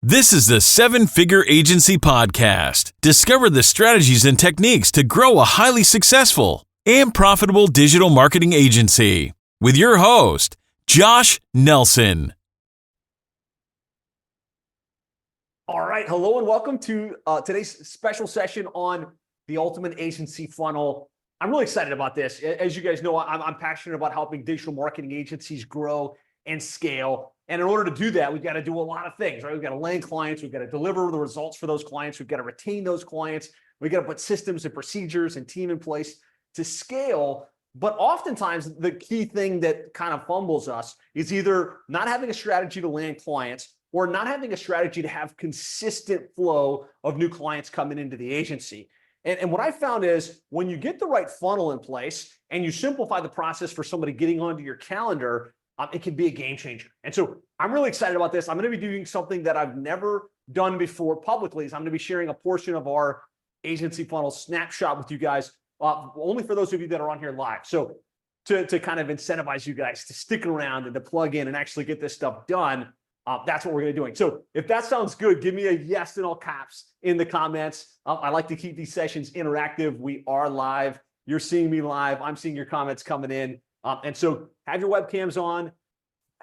This is the Seven Figure Agency Podcast. Discover the strategies and techniques to grow a highly successful and profitable digital marketing agency with your host, Josh Nelson. All right. Hello and welcome to today's special session on the Ultimate Agency Funnel. I'm really excited about this. As you guys know, I'm passionate about helping digital marketing agencies grow and scale. And in order to do that, we've got to do a lot of things, right? We've got to land clients. We've got to deliver the results for those clients. We've got to retain those clients. We've got to put systems and procedures and team in place to scale. But oftentimes, the key thing that kind of fumbles us is either not having a strategy to land clients or not having a strategy to have consistent flow of new clients coming into the agency. And what I found is when you get the right funnel in place and you simplify the process for somebody getting onto your calendar, it can be a game changer. And so I'm really excited about this. I'm going to be doing something that I've never done before publicly. So I'm going to be sharing a portion of our agency funnel snapshot with you guys, only for those of you that are on here live. So to kind of incentivize you guys to stick around and to plug in and actually get this stuff done, that's what we're going to be doing. So if that sounds good, give me a yes in all caps in the comments. I like to keep these sessions interactive. We are live. You're seeing me live. I'm seeing your comments coming in. And so have your webcams on,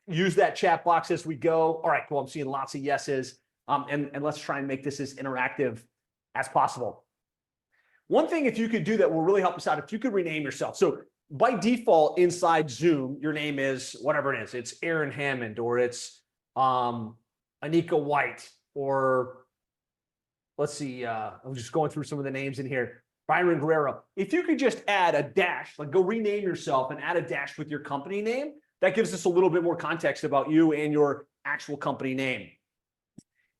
use that chat box as we go. All right, cool. I'm seeing lots of yeses. And let's try and make this as interactive as possible. One thing, if you could do that will really help us out, if you could rename yourself. So by default inside Zoom, your name is whatever it is. It's Aaron Hammond, or it's Anika White, or let's see, I'm just going through some of the names in here. Byron Guerrero. If you could just add a dash, like go rename yourself and add a dash with your company name, that gives us a little bit more context about you and your actual company name.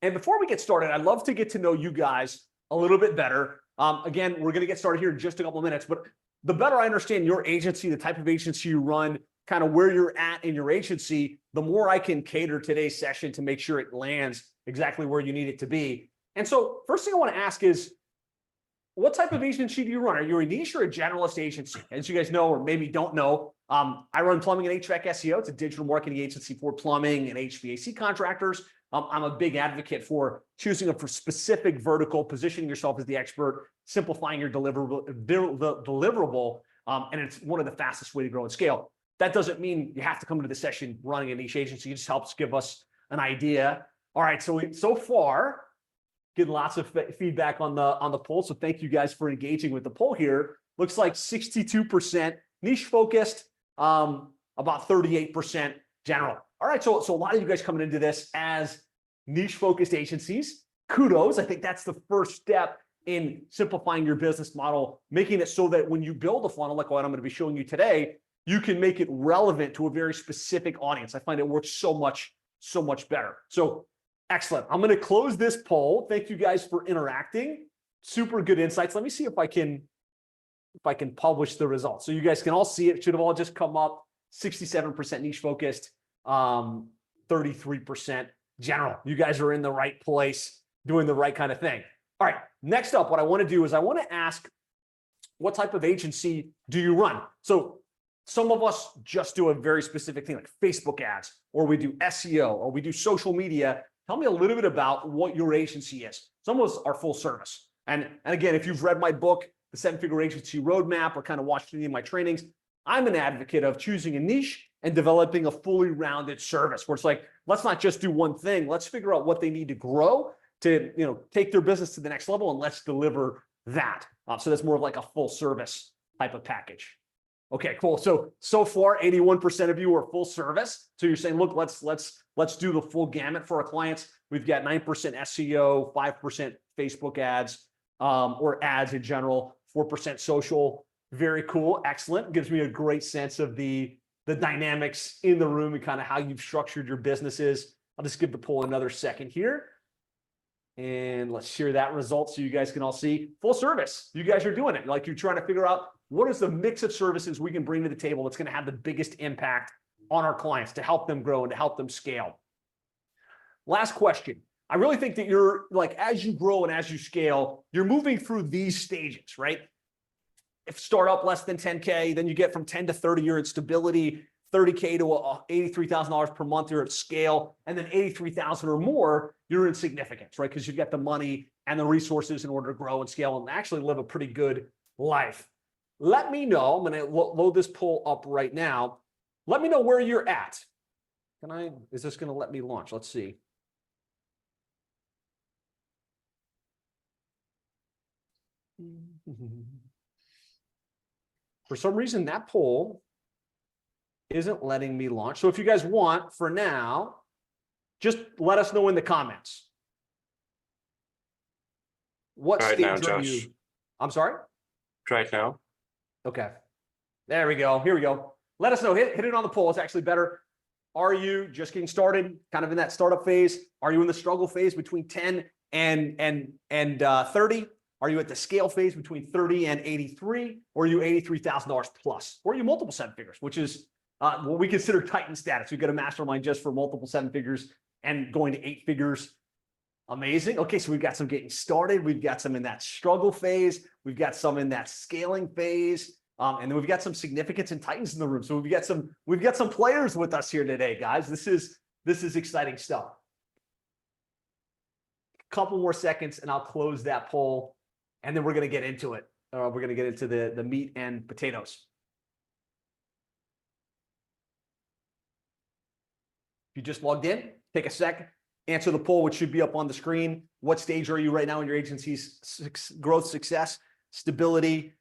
And before we get started, I'd love to get to know you guys a little bit better. Again, we're going to get started here in just a couple of minutes, but the better I understand your agency, the type of agency you run, kind of where you're at in your agency, the more I can cater today's session to make sure it lands exactly where you need it to be. And so first thing I want to ask is, what type of agency do you run? Are you a niche or a generalist agency? As you guys know, or maybe don't know, I run Plumbing and HVAC SEO. It's a digital marketing agency for plumbing and HVAC contractors. I'm a big advocate for choosing a specific vertical, positioning yourself as the expert, simplifying your deliverable, and it's one of the fastest way to grow and scale. That doesn't mean you have to come to the session running a niche agency. It just helps give us an idea. All right, so far, getting lots of feedback on the poll. So thank you guys for engaging with the poll here. Looks like 62% niche focused, about 38% general. All right, so a lot of you guys coming into this as niche focused agencies. Kudos. I think that's the first step in simplifying your business model, making it so that when you build a funnel like what I'm going to be showing you today, you can make it relevant to a very specific audience. I find it works so much better. So excellent. I'm going to close this poll. Thank you guys for interacting. Super good insights. Let me see if I can publish the results. So you guys can all see it. It should have all just come up. 67% niche focused, 33% general. You guys are in the right place, doing the right kind of thing. All right. Next up, what I want to do is I want to ask, what type of agency do you run? So some of us just do a very specific thing like Facebook ads, or we do SEO, or we do social media. Tell me a little bit about what your agency is. Some of us are full service. And again, if you've read my book, The Seven Figure Agency Roadmap, or kind of watched any of my trainings, I'm an advocate of choosing a niche and developing a fully rounded service where it's like, let's not just do one thing. Let's figure out what they need to grow to, take their business to the next level, and let's deliver that. So that's more of like a full service type of package. Okay, cool. So far, 81% of you are full service. So you're saying, look, let's do the full gamut for our clients. We've got 9% SEO, 5% Facebook ads, or ads in general, 4% social. Very cool. Excellent. Gives me a great sense of the dynamics in the room and kind of how you've structured your businesses. I'll just give the poll another second here. And let's share that result so you guys can all see. Full service. You guys are doing it. Like, you're trying to figure out what is the mix of services we can bring to the table that's going to have the biggest impact on our clients to help them grow and to help them scale. Last question. I really think that you're like, as you grow and as you scale, you're moving through these stages, right? If startup less than 10K, then you get from 10 to 30, you're in stability. $30K to $83,000 per month, you're at scale, and then $83,000 or more, you're in significance, right? Because you've got the money and the resources in order to grow and scale and actually live a pretty good life. Let me know. I'm going to load this poll up right now. Let me know where you're at. Is this going to let me launch? Let's see. For some reason, that poll isn't letting me launch. So if you guys want, for now, just let us know in the comments. What Right stage now, are Josh. you? I'm sorry? Right now. Okay. There we go. Here we go. Let us know. Hit it on the poll. It's actually better. Are you just getting started, kind of in that startup phase? Are you in the struggle phase between 10 and 30? Are you at the scale phase between 30 and 83? Or are you $83,000 plus? Or are you multiple seven figures, which is what we consider Titan status. We've got a mastermind just for multiple seven figures and going to 8 figures. Amazing. Okay, so we've got some getting started. We've got some in that struggle phase. We've got some in that scaling phase. And then we've got some significance and Titans in the room. So we've got some players with us here today, guys. This is exciting stuff. Couple more seconds and I'll close that poll. And then we're going to get into it. We're going to get into the meat and potatoes. If you just logged in, take a sec, answer the poll, which should be up on the screen. What stage are you right now in your agency's growth success? Stability,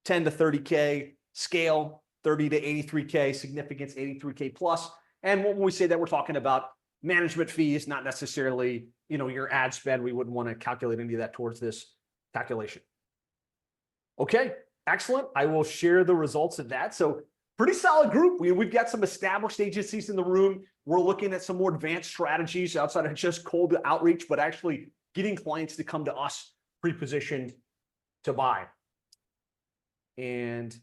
10 to 30K, scale, 30 to 83K, significance, 83K plus. And when we say that, we're talking about management fees, not necessarily, your ad spend. We wouldn't want to calculate any of that towards this calculation. Okay, excellent. I will share the results of that. So pretty solid group. We've got some established agencies in the room. We're looking at some more advanced strategies outside of just cold outreach, but actually getting clients to come to us pre-positioned to buy. And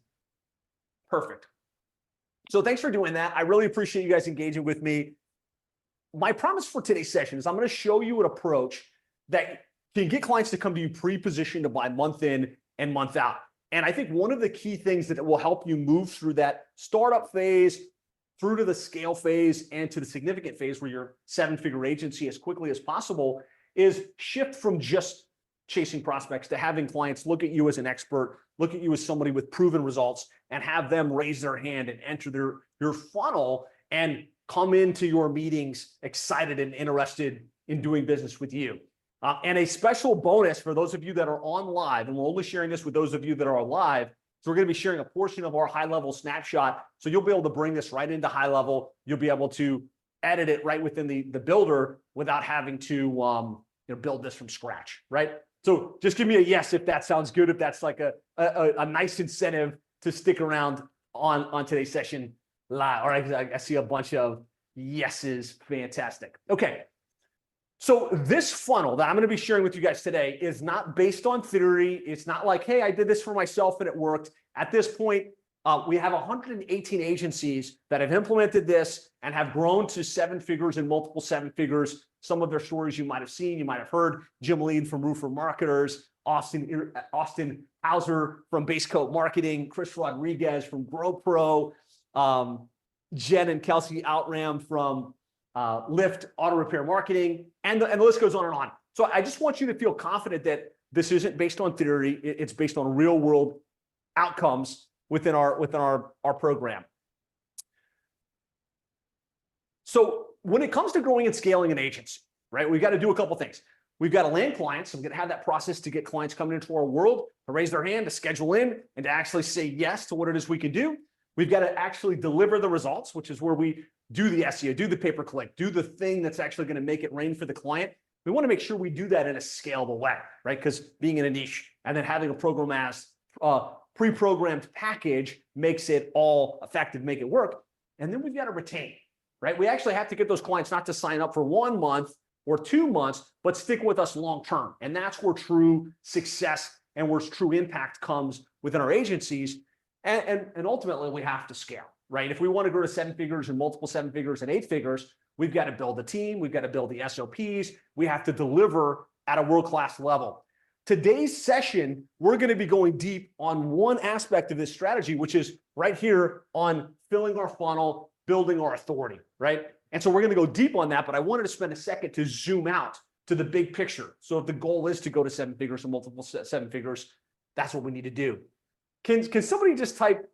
perfect. So thanks for doing that. I really appreciate you guys engaging with me. My promise for today's session is I'm going to show you an approach that can get clients to come to you pre-positioned to buy month in and month out. And I think one of the key things that will help you move through that startup phase, through to the scale phase, and to the significant phase where you're seven-figure agency as quickly as possible is shift from just chasing prospects to having clients look at you as an expert, look at you as somebody with proven results, and have them raise their hand and enter your funnel and come into your meetings excited and interested in doing business with you. And a special bonus for those of you that are on live, and we're only sharing this with those of you that are live. So we're going to be sharing a portion of our high-level snapshot. So you'll be able to bring this right into high level. You'll be able to edit it right within the builder without having to build this from scratch, right? So just give me a yes if that sounds good, if that's like a nice incentive to stick around on today's session live. All right, I see a bunch of yeses. Fantastic. Okay. So this funnel that I'm going to be sharing with you guys today is not based on theory. It's not like, hey, I did this for myself and it worked. At this point, we have 118 agencies that have implemented this and have grown to seven figures and multiple seven figures. Some of their stories you might have seen, you might have heard. Jim Lead from Roofer Marketers, Austin Hauser from Base Coat Marketing, Chris Rodriguez from GrowPro, Jen and Kelsey Outram from Lyft Auto Repair Marketing, and the list goes on and on. So I just want you to feel confident that this isn't based on theory. It's based on real world outcomes within our program. So when it comes to growing and scaling an agency, right, we've got to do a couple things. We've got to land clients. I'm going to have that process to get clients coming into our world, to raise their hand, to schedule in, and to actually say yes to what it is we can do. We've got to actually deliver the results, which is where we do the SEO, do the pay-per-click, do the thing that's actually going to make it rain for the client. We want to make sure we do that in a scalable way, right? Because being in a niche and then having a program as pre-programmed package makes it all effective, make it work. And then we've got to retain, right? We actually have to get those clients not to sign up for 1 month or 2 months, but stick with us long-term. And that's where true success and where true impact comes within our agencies. And ultimately, we have to scale, right? If we want to grow to seven figures and multiple seven figures and 8 figures, we've got to build a team. We've got to build the SOPs. We have to deliver at a world-class level. Today's session, we're going to be going deep on one aspect of this strategy, which is right here on filling our funnel, building our authority, right? And so we're going to go deep on that, but I wanted to spend a second to zoom out to the big picture. So if the goal is to go to seven figures or multiple seven figures, that's what we need to do. Can somebody just type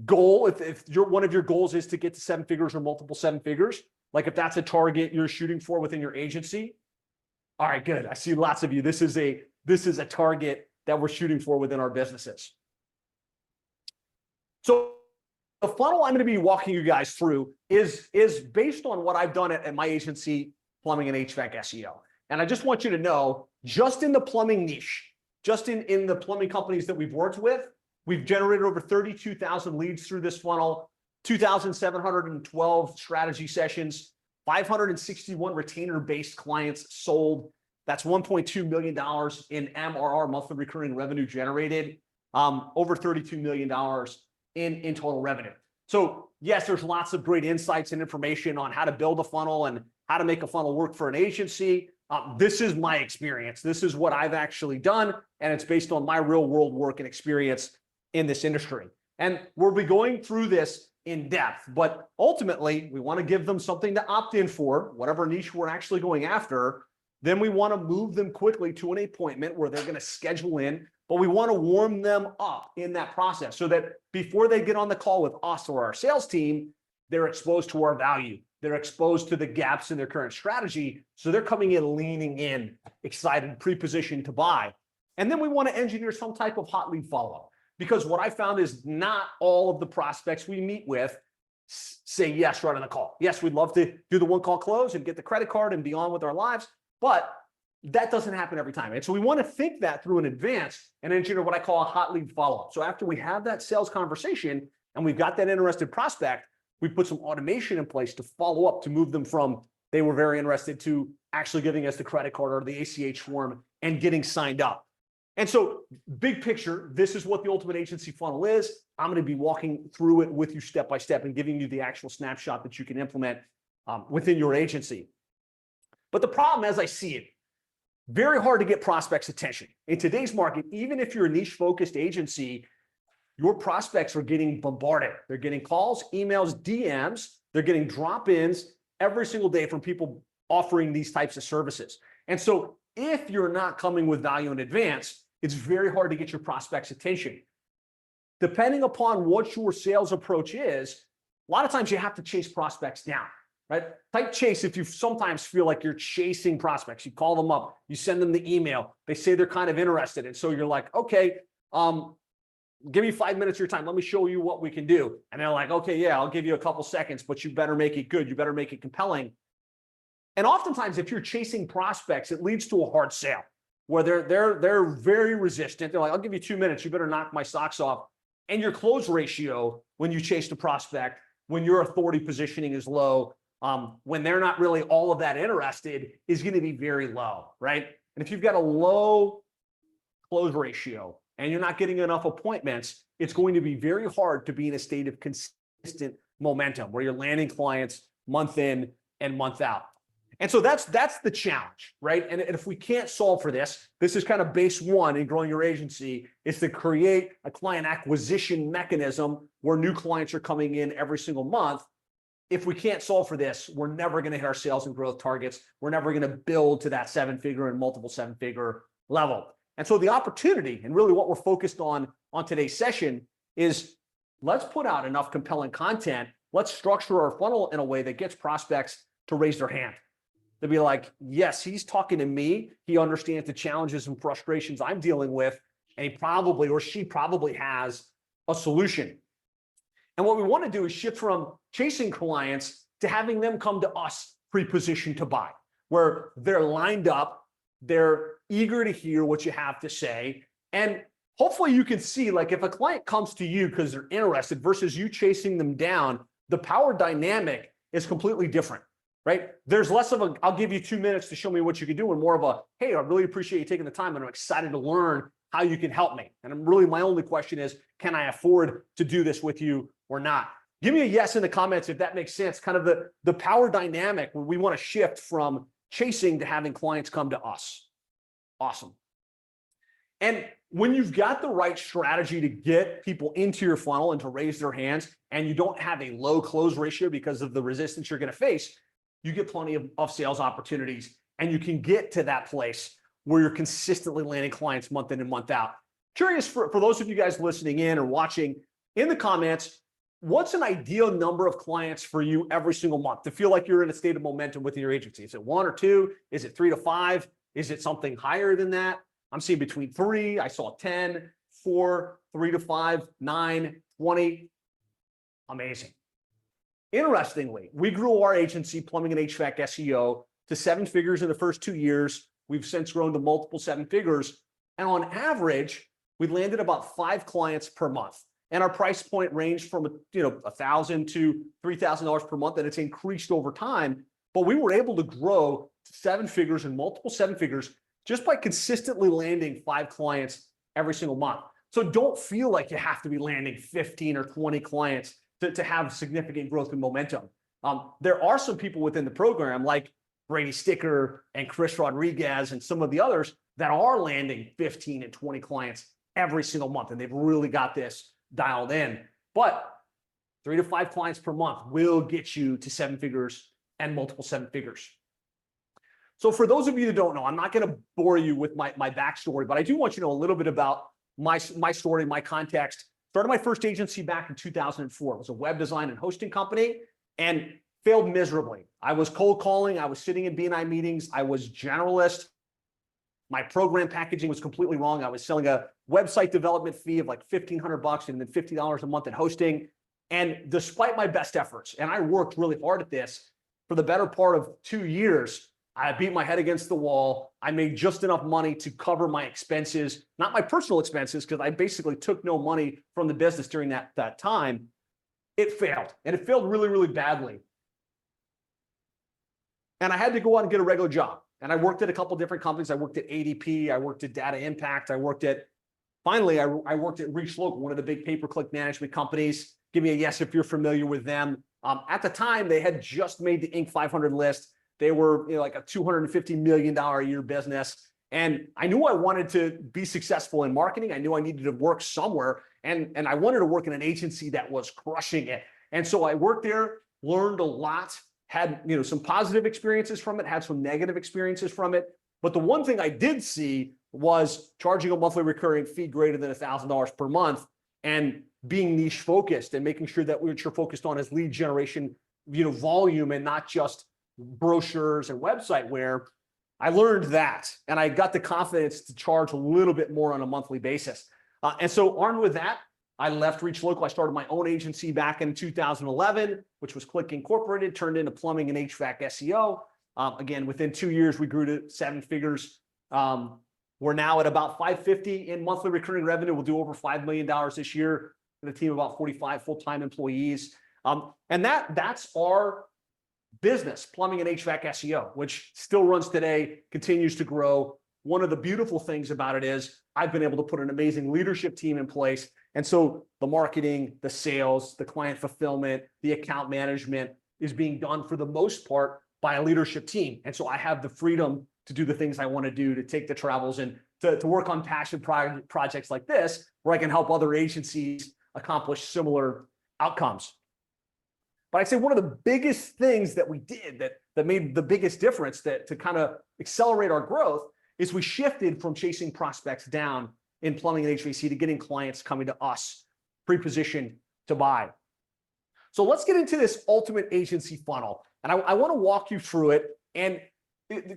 goal if one of your goals is to get to seven figures or multiple seven figures? Like if that's a target you're shooting for within your agency. All right, good. I see lots of you. This is a target that we're shooting for within our businesses. So the funnel I'm going to be walking you guys through is based on what I've done at my agency, Plumbing and HVAC SEO. And I just want you to know, just in the plumbing niche, just in the plumbing companies that we've worked with, we've generated over 32,000 leads through this funnel, 2,712 strategy sessions, 561 retainer-based clients sold. That's $1.2 million in MRR, monthly recurring revenue generated, over $32 million in total revenue. So yes, there's lots of great insights and information on how to build a funnel and how to make a funnel work for an agency. This is my experience. This is what I've actually done, and it's based on my real world work and experience in this industry. And we'll be going through this in depth, but ultimately we want to give them something to opt in for, whatever niche we're actually going after. Then we want to move them quickly to an appointment where they're going to schedule in, but we want to warm them up in that process so that before they get on the call with us or our sales team, they're exposed to our value. They're exposed to the gaps in their current strategy. So they're coming in, leaning in, excited, pre-positioned to buy. And then we want to engineer some type of hot lead follow-up, because what I found is not all of the prospects we meet with say yes right on the call. Yes, we'd love to do the one call close and get the credit card and be on with our lives, but that doesn't happen every time. And so we want to think that through in advance and engineer what I call a hot lead follow-up. So after we have that sales conversation and we've got that interested prospect, we put some automation in place to follow up, to move them from they were very interested to actually giving us the credit card or the ACH form and getting signed up. And so big picture, this is what the Ultimate Agency Funnel is. I'm going to be walking through it with you step by step and giving you the actual snapshot that you can implement within your agency. But the problem, as I see it, very hard to get prospects' attention. In today's market, even if you're a niche-focused agency, your prospects are getting bombarded. They're getting calls, emails, DMs. They're getting drop-ins every single day from people offering these types of services. And so if you're not coming with value in advance, it's very hard to get your prospects' attention. Depending upon what your sales approach is, a lot of times you have to chase prospects down, right? Type chase if you sometimes feel like you're chasing prospects. You call them up, you send them the email, they say they're kind of interested. And so you're like, okay, give me 5 minutes of your time. Let me show you what we can do. And they're like, okay, yeah, I'll give you a couple seconds, but you better make it good. You better make it compelling. And oftentimes, if you're chasing prospects, it leads to a hard sale where they're very resistant. They're like, I'll give you 2 minutes. You better knock my socks off. And your close ratio when you chase the prospect, when your authority positioning is low, when they're not really all of that interested, is going to be very low, right? And if you've got a low close ratio and you're not getting enough appointments, it's going to be very hard to be in a state of consistent momentum where you're landing clients month in and month out. And so that's the challenge, right? And if we can't solve for this, this is kind of base one in growing your agency, is to create a client acquisition mechanism where new clients are coming in every single month. If we can't solve for this, we're never going to hit our sales and growth targets. We're never going to build to that seven-figure and multiple seven-figure level. And so the opportunity, and really what we're focused on today's session, is let's put out enough compelling content. Let's structure our funnel in a way that gets prospects to raise their hand. They'll be like, yes, he's talking to me. He understands the challenges and frustrations I'm dealing with, and he probably, or she probably has a solution. And what we want to do is shift from chasing clients to having them come to us pre-positioned to buy, where they're lined up, they're eager to hear what you have to say. And hopefully you can see, like, if a client comes to you because they're interested versus you chasing them down, the power dynamic is completely different. Right? There's less of a, I'll give you 2 minutes to show me what you can do, and more of a, hey, I really appreciate you taking the time and I'm excited to learn how you can help me. And my only question is, can I afford to do this with you or not? Give me a yes in the comments if that makes sense. Kind of the power dynamic where we want to shift from chasing to having clients come to us. Awesome. And when you've got the right strategy to get people into your funnel and to raise their hands, and you don't have a low close ratio because of the resistance you're going to face, you get plenty of sales opportunities, and you can get to that place where you're consistently landing clients month in and month out. Curious for those of you guys listening in or watching, in the comments, what's an ideal number of clients for you every single month to feel like you're in a state of momentum within your agency? Is it 1 or 2? Is it 3 to 5? Is it something higher than that? I'm seeing between 3, I saw 10, 4, 3 to 5, 9, 20. Amazing. Interestingly, we grew our agency, Plumbing and HVAC SEO, to 7 figures in the first 2 years. We've since grown to multiple 7 figures. And on average, we landed about 5 clients per month. And our price point ranged from $1,000 to $3,000 per month, and it's increased over time. But we were able to grow to 7 figures and multiple 7 figures just by consistently landing 5 clients every single month. So don't feel like you have to be landing 15 or 20 clients to have significant growth and momentum. There are some people within the program like Brady Sticker and Chris Rodriguez and some of the others that are landing 15 and 20 clients every single month, and they've really got this dialed in. But 3 to 5 clients per month will get you to 7 figures and multiple 7 figures. So for those of you that don't know, I'm not going to bore you with my backstory, but I do want you to know a little bit about my story, my context. Started my first agency back in 2004. It was a web design and hosting company, and failed miserably. I was cold calling. I was sitting in B&I meetings. I was generalist. My program packaging was completely wrong. I was selling a website development fee of like $1,500 and then $50 a month in hosting. And despite my best efforts, and I worked really hard at this for the better part of 2 years, I beat my head against the wall. I made just enough money to cover my expenses, not my personal expenses, because I basically took no money from the business during that time. It failed, and it failed really, really badly. And I had to go out and get a regular job. And I worked at a couple different companies. I worked at ADP. I worked at Data Impact. Finally, I worked at ReachLocal, one of the big pay-per-click management companies. Give me a yes if you're familiar with them. At the time, they had just made the Inc. 500 list. They were like a $250 million a year business. And I knew I wanted to be successful in marketing. I knew I needed to work somewhere. And I wanted to work in an agency that was crushing it. And so I worked there, learned a lot, had some positive experiences from it, had some negative experiences from it. But the one thing I did see was charging a monthly recurring fee greater than $1,000 per month and being niche focused and making sure that what you're focused on is lead generation, volume, and not just brochures and website where I learned that. And I got the confidence to charge a little bit more on a monthly basis. And so armed with that, I left ReachLocal. I started my own agency back in 2011, which was Click Incorporated, turned into Plumbing and HVAC SEO. Again, within 2 years, we grew to 7 figures. We're now at about 550 in monthly recurring revenue. We'll do over $5 million this year with a team of about 45 full-time employees. And that's our business, Plumbing and HVAC SEO, which still runs today, continues to grow. One of the beautiful things about it is I've been able to put an amazing leadership team in place. And so the marketing, the sales, the client fulfillment, the account management is being done for the most part by a leadership team. And so I have the freedom to do the things I want to do, to take the travels and to work on passion projects like this, where I can help other agencies accomplish similar outcomes. But I'd say one of the biggest things that we did that made the biggest difference to kind of accelerate our growth is we shifted from chasing prospects down in plumbing and HVAC to getting clients coming to us pre-positioned to buy. So let's get into this ultimate agency funnel. And I want to walk you through it. And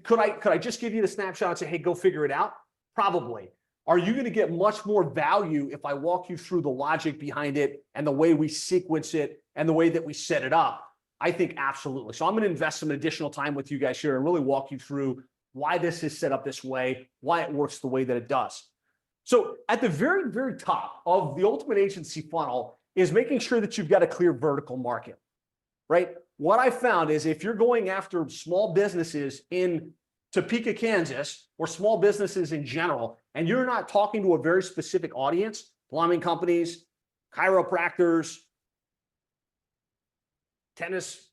could I just give you the snapshot and say, hey, go figure it out? Probably. Are you going to get much more value if I walk you through the logic behind it and the way we sequence it and the way that we set it up? I think absolutely. So I'm going to invest some additional time with you guys here and really walk you through why this is set up this way, why it works the way that it does. So at the very, very top of the ultimate agency funnel is making sure that you've got a clear vertical market, right? What I found is if you're going after small businesses in Topeka, Kansas, or small businesses in general, and you're not talking to a very specific audience, plumbing companies, chiropractors, tennis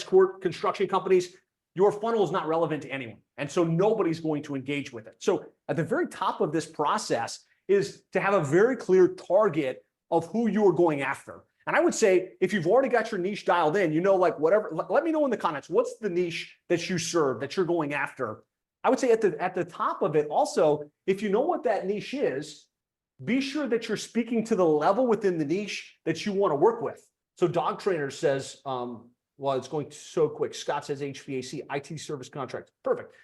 court construction companies, your funnel is not relevant to anyone. And so nobody's going to engage with it. So at the very top of this process is to have a very clear target of who you are going after. And I would say, if you've already got your niche dialed in, like whatever, let me know in the comments, what's the niche that you serve, that you're going after? I would say at the top of it also, if you know what that niche is, be sure that you're speaking to the level within the niche that you want to work with. So Dog Trainer says, well, it's going so quick. Scott says HVAC, IT service contracts. Perfect.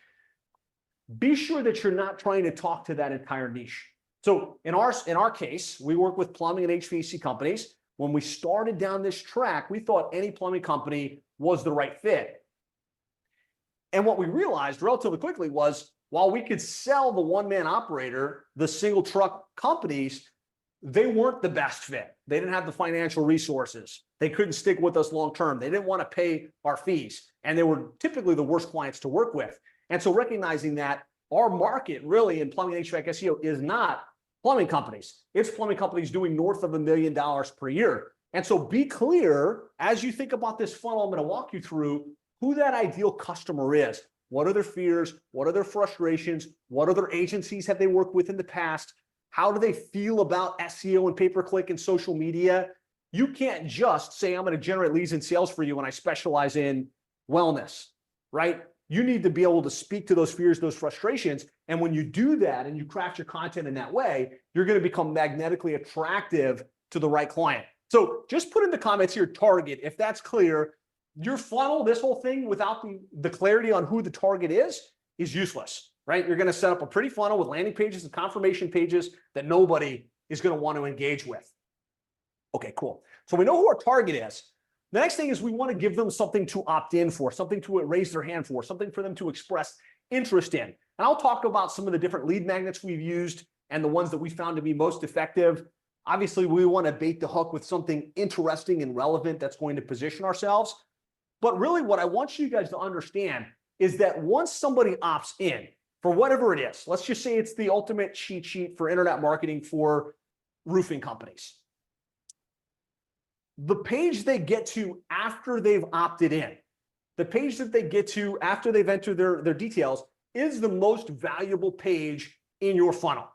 Be sure that you're not trying to talk to that entire niche. So in our case, we work with plumbing and HVAC companies. When we started down this track, we thought any plumbing company was the right fit. And what we realized relatively quickly was, while we could sell the one-man operator, the single truck companies, they weren't the best fit. They didn't have the financial resources. They couldn't stick with us long-term. They didn't want to pay our fees. And they were typically the worst clients to work with. And so recognizing that our market really in plumbing, HVAC, SEO is not plumbing companies. It's plumbing companies doing north of $1 million per year. And so be clear as you think about this funnel I'm going to walk you through who that ideal customer is. What are their fears? What are their frustrations? What other agencies have they worked with in the past? How do they feel about SEO and pay-per-click and social media? You can't just say, I'm going to generate leads and sales for you when I specialize in wellness, right? You need to be able to speak to those fears, those frustrations. And when you do that and you craft your content in that way, you're going to become magnetically attractive to the right client. So just put in the comments here, target, if that's clear. Your funnel, this whole thing without the clarity on who the target is useless, right? You're going to set up a pretty funnel with landing pages and confirmation pages that nobody is going to want to engage with. Okay, cool. So we know who our target is. The next thing is we want to give them something to opt in for, something to raise their hand for, something for them to express interest in. And I'll talk about some of the different lead magnets we've used and the ones that we found to be most effective. Obviously, we want to bait the hook with something interesting and relevant that's going to position ourselves. But really what I want you guys to understand is that once somebody opts in for whatever it is, let's just say it's the ultimate cheat sheet for internet marketing for roofing companies. The page they get to after they've opted in, the page that they get to after they've entered their details is the most valuable page in your funnel.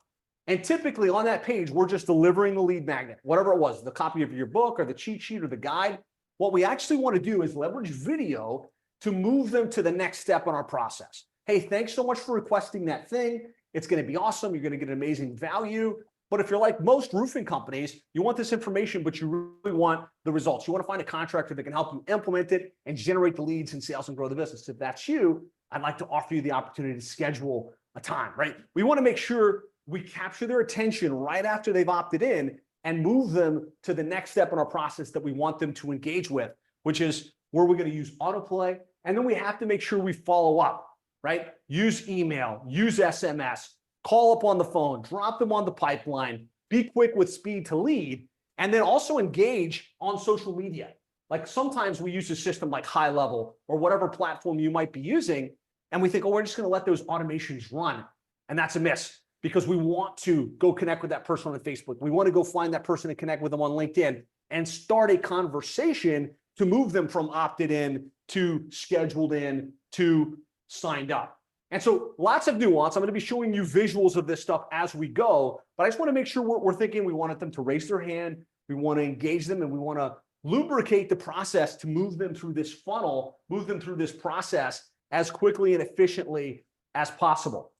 And typically on that page, we're just delivering the lead magnet, whatever it was, the copy of your book or the cheat sheet or the guide. What we actually want to do is leverage video to move them to the next step in our process. Hey, thanks so much for requesting that thing. It's going to be awesome. You're going to get amazing value. But if you're like most roofing companies, you want this information, but you really want the results. You want to find a contractor that can help you implement it and generate the leads and sales and grow the business. If that's you, I'd like to offer you the opportunity to schedule a time, right? We want to make sure we capture their attention right after they've opted in and move them to the next step in our process that we want them to engage with, which is where we're going to use autoplay. And then we have to make sure we follow up, right? Use email, use SMS, call up on the phone, drop them on the pipeline, be quick with speed to lead, and then also engage on social media. Like sometimes we use a system like High Level or whatever platform you might be using, and we think, oh, we're just going to let those automations run. And that's a miss because we want to go connect with that person on Facebook. We want to go find that person and connect with them on LinkedIn and start a conversation to move them from opted in to scheduled in to signed up. And so lots of nuance. I'm going to be showing you visuals of this stuff as we go, but I just want to make sure we're thinking we wanted them to raise their hand, we want to engage them, and we want to lubricate the process to move them through this funnel, move them through this process as quickly and efficiently as possible.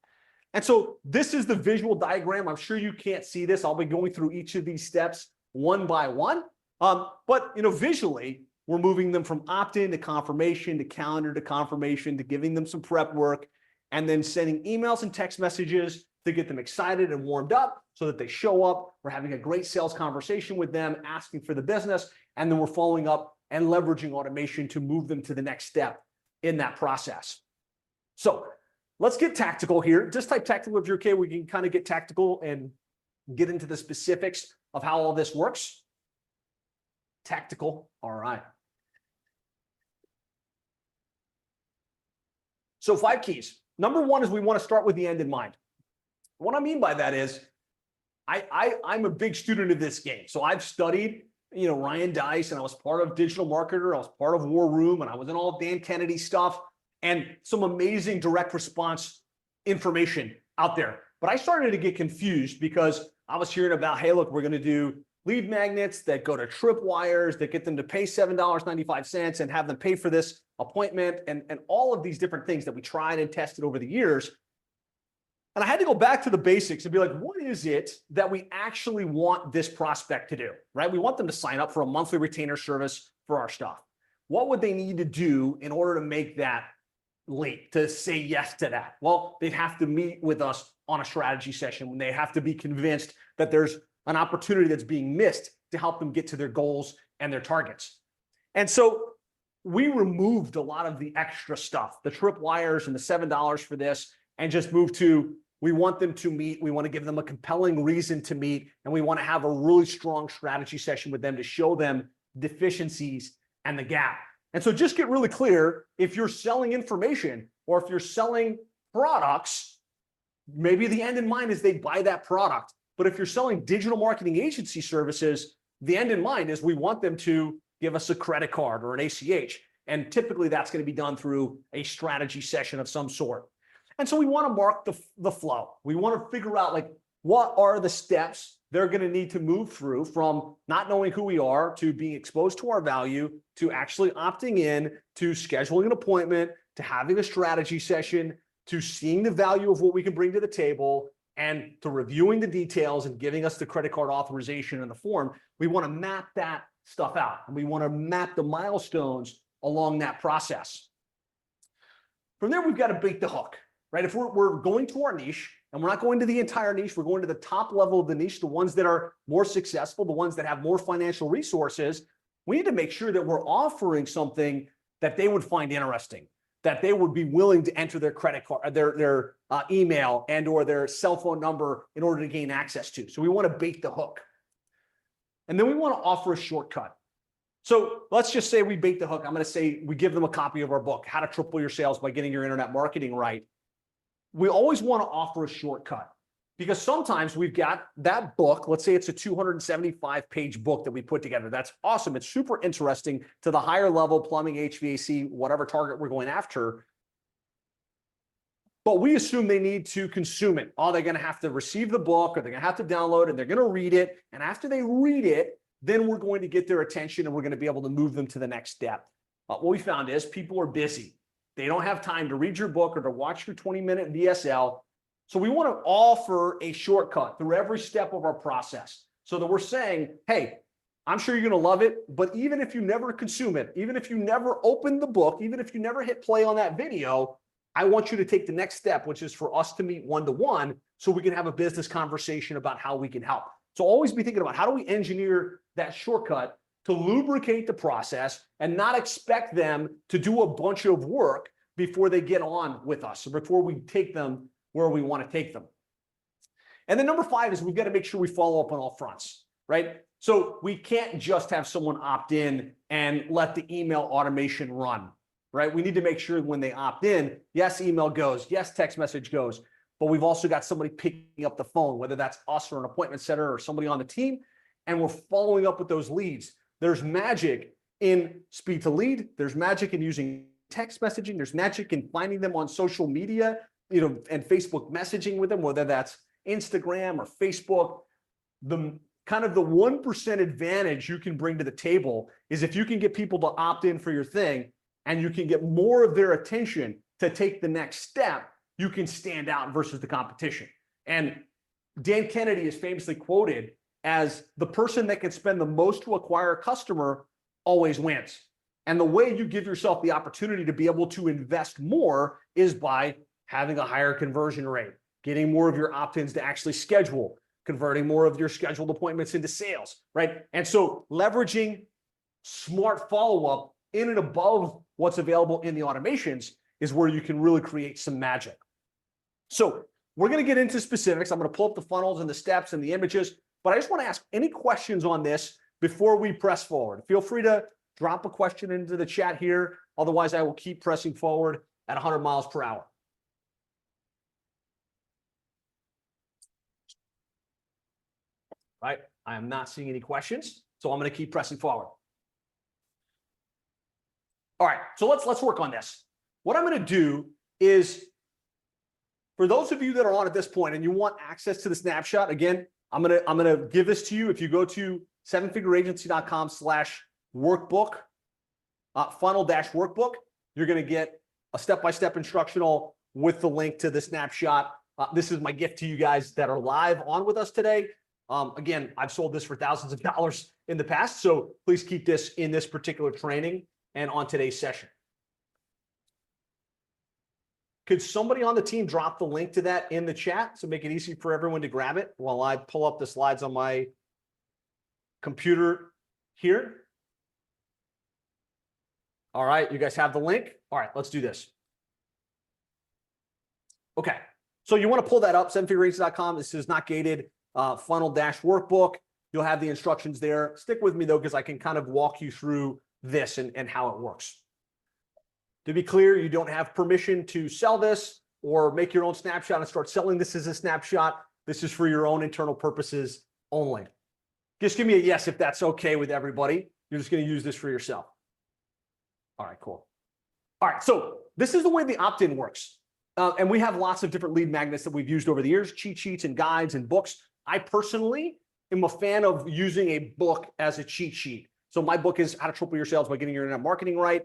And so this is the visual diagram. I'm sure you can't see this. I'll be going through each of these steps one by one. But visually, we're moving them from opt-in to confirmation to calendar to confirmation to giving them some prep work, and then sending emails and text messages to get them excited and warmed up so that they show up. We're having a great sales conversation with them, asking for the business, and then we're following up and leveraging automation to move them to the next step in that process. So let's get tactical here. Just type tactical if you're okay. We can kind of get tactical and get into the specifics of how all this works. Tactical, all right. So 5 keys. Number one is we want to start with the end in mind. What I mean by that is I'm a big student of this game. So I've studied, Ryan Deiss, and I was part of Digital Marketer. I was part of War Room, and I was in all of Dan Kennedy stuff. and some amazing direct response information out there. But I started to get confused because I was hearing about, hey, look, we're going to do lead magnets that go to tripwires that get them to pay $7.95 and have them pay for this appointment and all of these different things that we tried and tested over the years. And I had to go back to the basics and be like, what is it that we actually want this prospect to do, right? We want them to sign up for a monthly retainer service for our stuff. What would they need to do in order to make that leap, to say yes to that? Well, they'd have to meet with us on a strategy session when they have to be convinced that there's an opportunity that's being missed to help them get to their goals and their targets. And so we removed a lot of the extra stuff, the tripwires and the $7 for this, and just moved to, we want them to meet, we want to give them a compelling reason to meet, and we want to have a really strong strategy session with them to show them deficiencies and the gap. And so just get really clear, if you're selling information or if you're selling products, maybe the end in mind is they buy that product. But if you're selling digital marketing agency services, the end in mind is we want them to give us a credit card or an ACH. And typically that's going to be done through a strategy session of some sort. And so we want to mark the flow. We want to figure out like, what are the steps they're going to need to move through from not knowing who we are to being exposed to our value, to actually opting in, to scheduling an appointment, to having a strategy session, to seeing the value of what we can bring to the table, and to reviewing the details and giving us the credit card authorization in the form. We want to map that stuff out, and we want to map the milestones along that process. From there, we've got to bait the hook, right? If we're going to our niche, and we're not going to the entire niche, we're going to the top level of the niche, the ones that are more successful, the ones that have more financial resources, we need to make sure that we're offering something that they would find interesting, that they would be willing to enter their credit card, their email and or their cell phone number in order to gain access to. So we want to bait the hook. And then we want to offer a shortcut. So let's just say we bait the hook. I'm going to say we give them a copy of our book, How to Triple Your Sales by Getting Your Internet Marketing Right. We always want to offer a shortcut because sometimes we've got that book. Let's say it's a 275-page book that we put together. That's awesome. It's super interesting to the higher level plumbing, HVAC, whatever target we're going after. But we assume they need to consume it. Oh, they're going to have to receive the book or they're going to have to download it and they're going to read it. And after they read it, then we're going to get their attention and we're going to be able to move them to the next step. What we found is people are busy. They don't have time to read your book or to watch your 20-minute VSL. So we want to offer a shortcut through every step of our process so that we're saying, hey, I'm sure you're going to love it, but even if you never consume it, even if you never open the book, even if you never hit play on that video, I want you to take the next step, which is for us to meet one-to-one so we can have a business conversation about how we can help. So always be thinking about how do we engineer that shortcut to lubricate the process and not expect them to do a bunch of work before they get on with us, or before we take them where we want to take them. And then number 5 is we've got to make sure we follow up on all fronts, right? So we can't just have someone opt in and let the email automation run, right? We need to make sure when they opt in, yes, email goes, yes, text message goes, but we've also got somebody picking up the phone, whether that's us or an appointment setter or somebody on the team, and we're following up with those leads. There's magic in speed to lead. There's magic in using text messaging. There's magic in finding them on social media, and Facebook messaging with them, whether that's Instagram or Facebook. The kind of the 1% advantage you can bring to the table is if you can get people to opt in for your thing and you can get more of their attention to take the next step, you can stand out versus the competition. And Dan Kennedy is famously quoted as the person that can spend the most to acquire a customer always wins. And the way you give yourself the opportunity to be able to invest more is by having a higher conversion rate, getting more of your opt-ins to actually schedule, converting more of your scheduled appointments into sales, right? And so leveraging smart follow-up in and above what's available in the automations is where you can really create some magic. So we're going to get into specifics. I'm going to pull up the funnels and the steps and the images, but I just want to ask any questions on this before we press forward. Feel free to drop a question into the chat here. Otherwise, I will keep pressing forward at 100 miles per hour. Right? I am not seeing any questions, so I'm going to keep pressing forward. All right, so let's work on this. what I'm going to do is, for those of you that are on at this point and you want access to the snapshot, again, I'm gonna give this to you. If you go to sevenfigureagency.com/workbook, funnel-workbook, you're gonna get a step-by-step instructional with the link to the snapshot. This is my gift to you guys that are live on with us today. Again, I've sold this for thousands of dollars in the past, so please keep this in this particular training and on today's session. Could somebody on the team drop the link to that in the chat to make it easy for everyone to grab it while I pull up the slides on my computer here? All right, you guys have the link? All right, let's do this. Okay, so you want to pull that up, sevenfigureagency.com. This is not gated, funnel-workbook. You'll have the instructions there. Stick with me though, because I can kind of walk you through this and how it works. To be clear, you don't have permission to sell this or make your own snapshot and start selling this as a snapshot. This is for your own internal purposes only. Just give me a yes if that's okay with everybody. You're just going to use this for yourself. All right, cool. All right, so this is the way the opt-in works. And we have lots of different lead magnets that we've used over the years, cheat sheets and guides and books. I personally am a fan of using a book as a cheat sheet. So my book is How to Triple Your Sales by Getting Your Internet Marketing Right.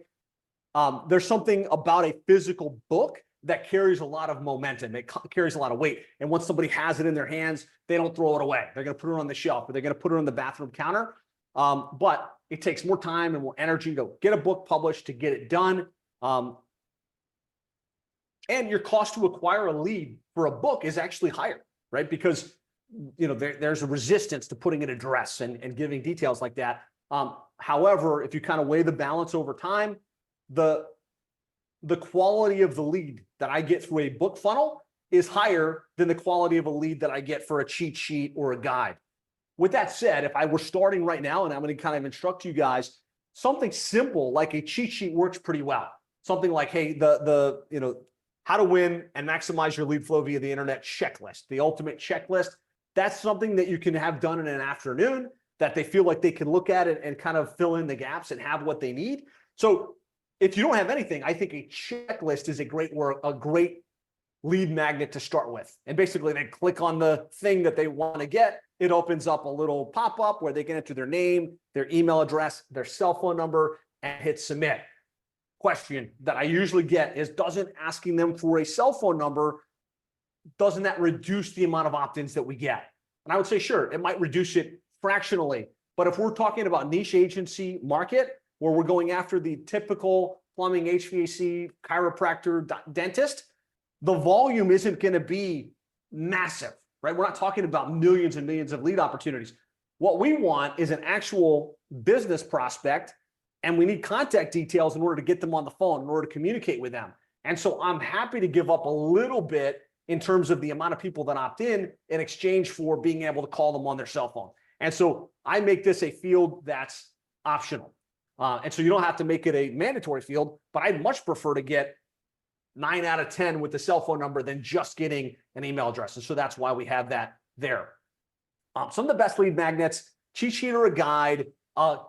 There's something about a physical book that carries a lot of momentum. It carries a lot of weight. And once somebody has it in their hands, they don't throw it away. They're going to put it on the shelf or they're going to put it on the bathroom counter. But it takes more time and more energy to get a book published, to get it done. And your cost to acquire a lead for a book is actually higher, right? Because there's a resistance to putting an address and giving details like that. However, if you kind of weigh the balance over time, the quality of the lead that I get through a book funnel is higher than the quality of a lead that I get for a cheat sheet or a guide. With that said, if I were starting right now and I'm going to kind of instruct you guys, something simple like a cheat sheet works pretty well. Something like, hey, the how to win and maximize your lead flow via the internet checklist, the ultimate checklist. That's something that you can have done in an afternoon that they feel like they can look at it and kind of fill in the gaps and have what they need. So if you don't have anything, I think a checklist is a great lead magnet to start with. And basically they click on the thing that they want to get. It opens up a little pop-up where they can enter their name, their email address, their cell phone number, and hit submit. Question that I usually get is, doesn't asking them for a cell phone number, doesn't that reduce the amount of opt-ins that we get? And I would say, sure, it might reduce it fractionally. But if we're talking about niche agency market, where we're going after the typical plumbing, HVAC, chiropractor, dentist, the volume isn't going to be massive, right? We're not talking about millions and millions of lead opportunities. What we want is an actual business prospect, and we need contact details in order to get them on the phone, in order to communicate with them. And so I'm happy to give up a little bit in terms of the amount of people that opt in exchange for being able to call them on their cell phone. And so I make this a field that's optional. And so you don't have to make it a mandatory field, but I'd much prefer to get 9 out of 10 with the cell phone number than just getting an email address. And so that's why we have that there. Some of the best lead magnets, cheat sheet or a guide,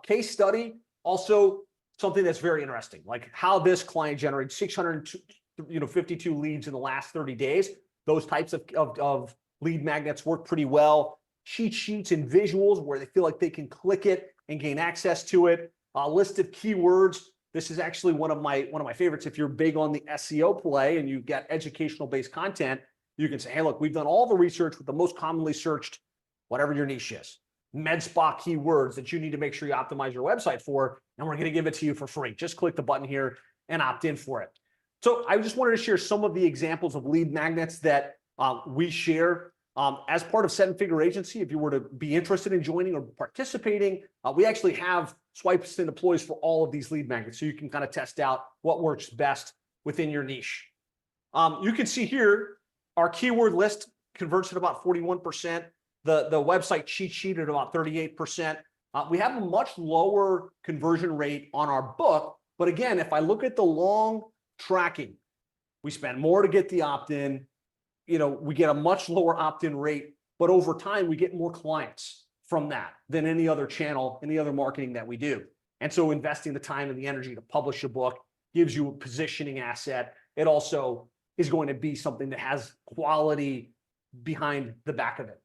case study, also something that's very interesting, like how this client generated 652 leads in the last 30 days. Those types of lead magnets work pretty well. Cheat sheets and visuals where they feel like they can click it and gain access to it. A list of keywords. This is actually one of my favorites. If you're big on the SEO play and you get educational based content, you can say, hey, look, we've done all the research with the most commonly searched, whatever your niche is, med spa keywords that you need to make sure you optimize your website for, and we're going to give it to you for free. Just click the button here and opt in for it. So I just wanted to share some of the examples of lead magnets that we share. As part of Seven Figure Agency, if you were to be interested in joining or participating, we actually have swipes and deploys for all of these lead magnets, so you can kind of test out what works best within your niche. You can see here, our keyword list converts at about 41%, the website cheat sheet at about 38%. We have a much lower conversion rate on our book, but again, if I look at the long tracking, we spend more to get the opt-in. We get a much lower opt-in rate, but over time, we get more clients from that than any other channel, any other marketing that we do. And so investing the time and the energy to publish a book gives you a positioning asset. It also is going to be something that has quality behind the back of it.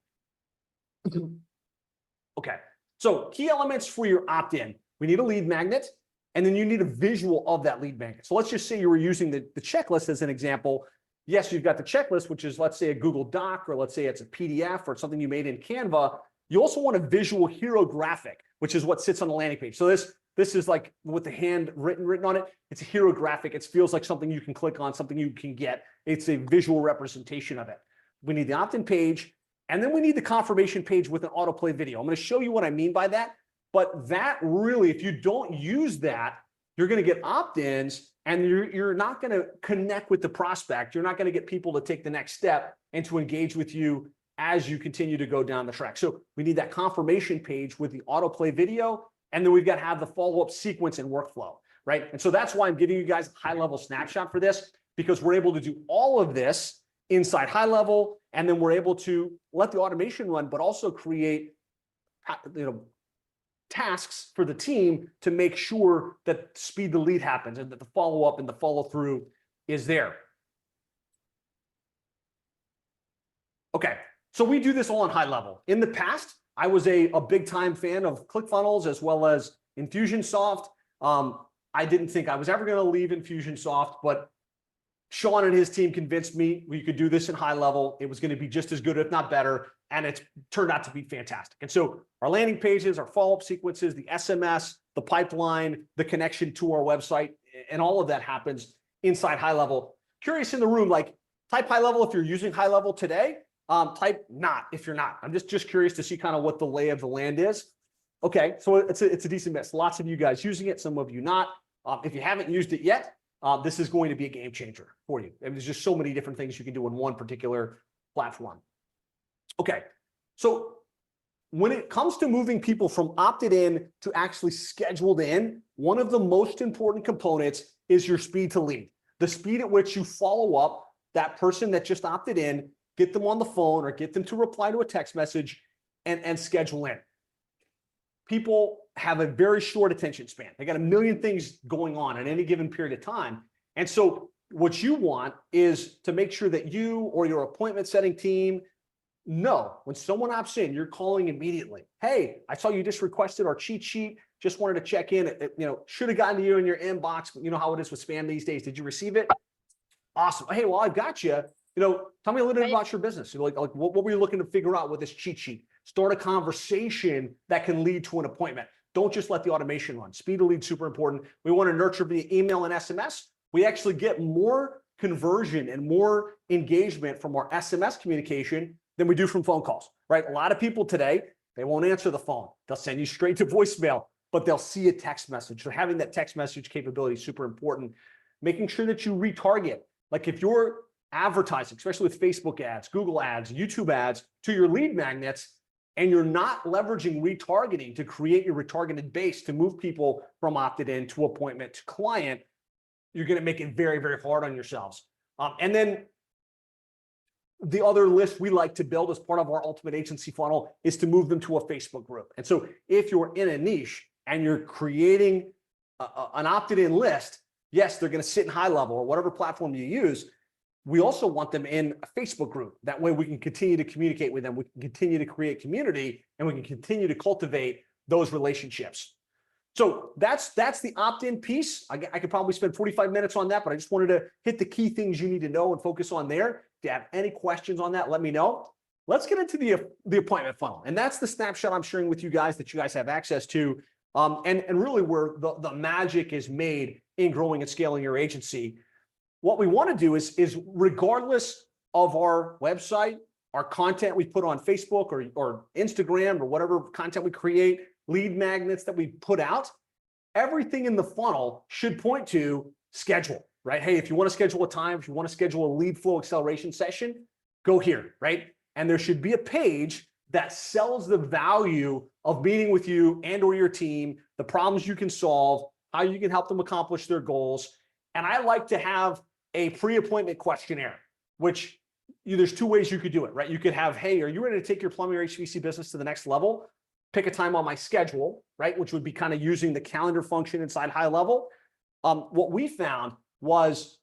Okay, so key elements for your opt-in. We need a lead magnet, and then you need a visual of that lead magnet. So let's just say you were using the checklist as an example. Yes, you've got the checklist, which is, let's say, a Google Doc, or let's say it's a PDF or something you made in Canva. You also want a visual hero graphic, which is what sits on the landing page. So this is like with the hand written on it. It's a hero graphic. It feels like something you can click on, something you can get. It's a visual representation of it. We need the opt-in page, and then we need the confirmation page with an autoplay video. I'm going to show you what I mean by that. But that really, if you don't use that, you're going to get opt-ins, and you're not going to connect with the prospect. You're not going to get people to take the next step and to engage with you as you continue to go down the track. So we need that confirmation page with the autoplay video, and then we've got to have the follow-up sequence and workflow, right? And so that's why I'm giving you guys a high-level snapshot for this, because we're able to do all of this inside high level, and then we're able to let the automation run, but also create, tasks for the team to make sure that speed to lead happens and that the follow-up and the follow-through is there. Okay, so we do this all on high level. In the past, I was a big-time fan of ClickFunnels as well as Infusionsoft. I didn't think I was ever going to leave Infusionsoft, but Sean and his team convinced me we could do this in high level. It was going to be just as good, if not better, and it's turned out to be fantastic. And so our landing pages, our follow-up sequences, the SMS, the pipeline, the connection to our website, and all of that happens inside high level. Curious in the room, like type high level if you're using high level today, type not if you're not. I'm just curious to see kind of what the lay of the land is. Okay, so it's a decent mix. Lots of you guys using it, some of you not. If you haven't used it yet, this is going to be a game changer for you. And there's just so many different things you can do in one particular platform. Okay, so when it comes to moving people from opted in to actually scheduled in, one of the most important components is your speed to lead. The speed at which you follow up that person that just opted in, get them on the phone or get them to reply to a text message and schedule in. People have a very short attention span. They got a million things going on at any given period of time. And so what you want is to make sure that you or your appointment setting team know when someone opts in, you're calling immediately. Hey, I saw you just requested our cheat sheet. Just wanted to check in. Should have gotten to you in your inbox, but you know how it is with spam these days. Did you receive it? Awesome. Hey, well, I've got you. Tell me a little bit about your business. Like what were you looking to figure out with this cheat sheet? Start a conversation that can lead to an appointment. Don't just let the automation run. Speed to lead, super important. We want to nurture via email and SMS. We actually get more conversion and more engagement from our SMS communication than we do from phone calls, right? A lot of people today, they won't answer the phone. They'll send you straight to voicemail, but they'll see a text message. So having that text message capability is super important. Making sure that you retarget. Like if you're advertising, especially with Facebook ads, Google ads, YouTube ads, to your lead magnets, and you're not leveraging retargeting to create your retargeted base to move people from opted in to appointment to client, you're going to make it very, very hard on yourselves. And then the other list we like to build as part of our ultimate agency funnel is to move them to a Facebook group. And so if you're in a niche and you're creating an opted in list, yes, they're going to sit in high level or whatever platform you use. We also want them in a Facebook group. That way we can continue to communicate with them. We can continue to create community and we can continue to cultivate those relationships. So that's the opt-in piece. I could probably spend 45 minutes on that, but I just wanted to hit the key things you need to know and focus on there. If you have any questions on that, let me know. Let's get into the appointment funnel. And that's the snapshot I'm sharing with you guys that you guys have access to. And really where the magic is made in growing and scaling your agency. What we want to do is regardless of our website, our content we put on Facebook or Instagram or whatever content we create, lead magnets that we put out, everything in the funnel should point to schedule, right? Hey, if you want to schedule a time, if you want to schedule a lead flow acceleration session, go here, right? And there should be a page that sells the value of meeting with you and or your team, the problems you can solve, how you can help them accomplish their goals. And I like to have a pre-appointment questionnaire, which there's two ways you could do it, right? You could have, hey, are you ready to take your plumbing or HVAC business to the next level? Pick a time on my schedule, right? Which would be kind of using the calendar function inside high level. what we found was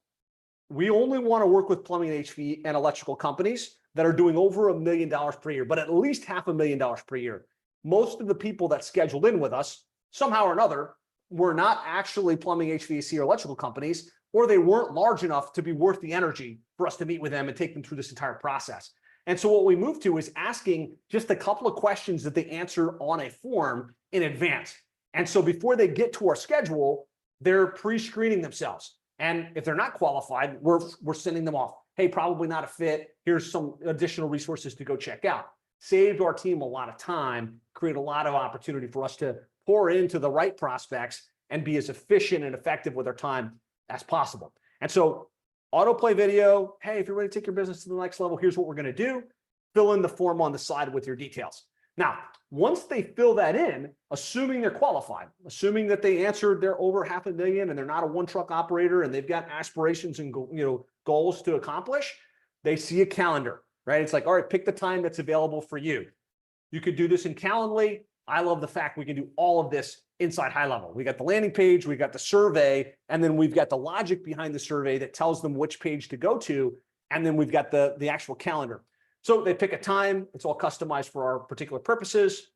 we only want to work with plumbing, HV, and electrical companies that are doing over $1 million per year, but at least $500,000 per year. Most of the people that scheduled in with us, somehow or another, were not actually plumbing, HVAC, or electrical companies, or they weren't large enough to be worth the energy for us to meet with them and take them through this entire process. And so what we moved to is asking just a couple of questions that they answer on a form in advance. And so before they get to our schedule, they're pre-screening themselves. And if they're not qualified, we're sending them off. Hey, probably not a fit. Here's some additional resources to go check out. Saved our team a lot of time, create a lot of opportunity for us to pour into the right prospects and be as efficient and effective with our time as possible. And so autoplay video, hey, if you're ready to take your business to the next level, here's what we're going to do. Fill in the form on the side with your details. Now, once they fill that in, assuming they're qualified, assuming that they answered they're over $500,000 and they're not a one-truck operator and they've got aspirations and goals to accomplish, they see a calendar, right? It's like, all right, pick the time that's available for you. You could do this in Calendly. I love the fact we can do all of this inside High Level. We got the landing page, we got the survey, and then we've got the logic behind the survey that tells them which page to go to, and then we've got the actual calendar. So they pick a time, it's all customized for our particular purposes.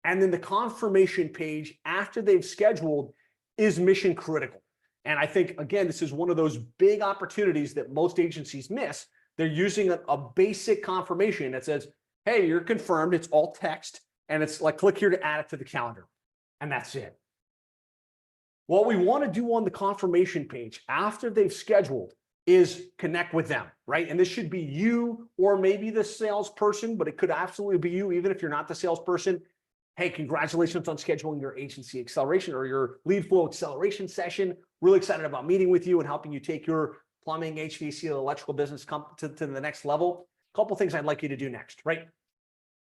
And then the confirmation page after they've scheduled is mission critical. And I think, again, this is one of those big opportunities that most agencies miss. They're using a basic confirmation that says, hey, you're confirmed, it's all text, and it's like, click here to add it to the calendar. And that's it. What we want to do on the confirmation page after they've scheduled is connect with them, right? And this should be you or maybe the salesperson, but it could absolutely be you, even if you're not the salesperson. Hey, congratulations on scheduling your agency acceleration or your lead flow acceleration session. Really excited about meeting with you and helping you take your plumbing, HVAC, electrical business to the next level. A couple things I'd like you to do next, right?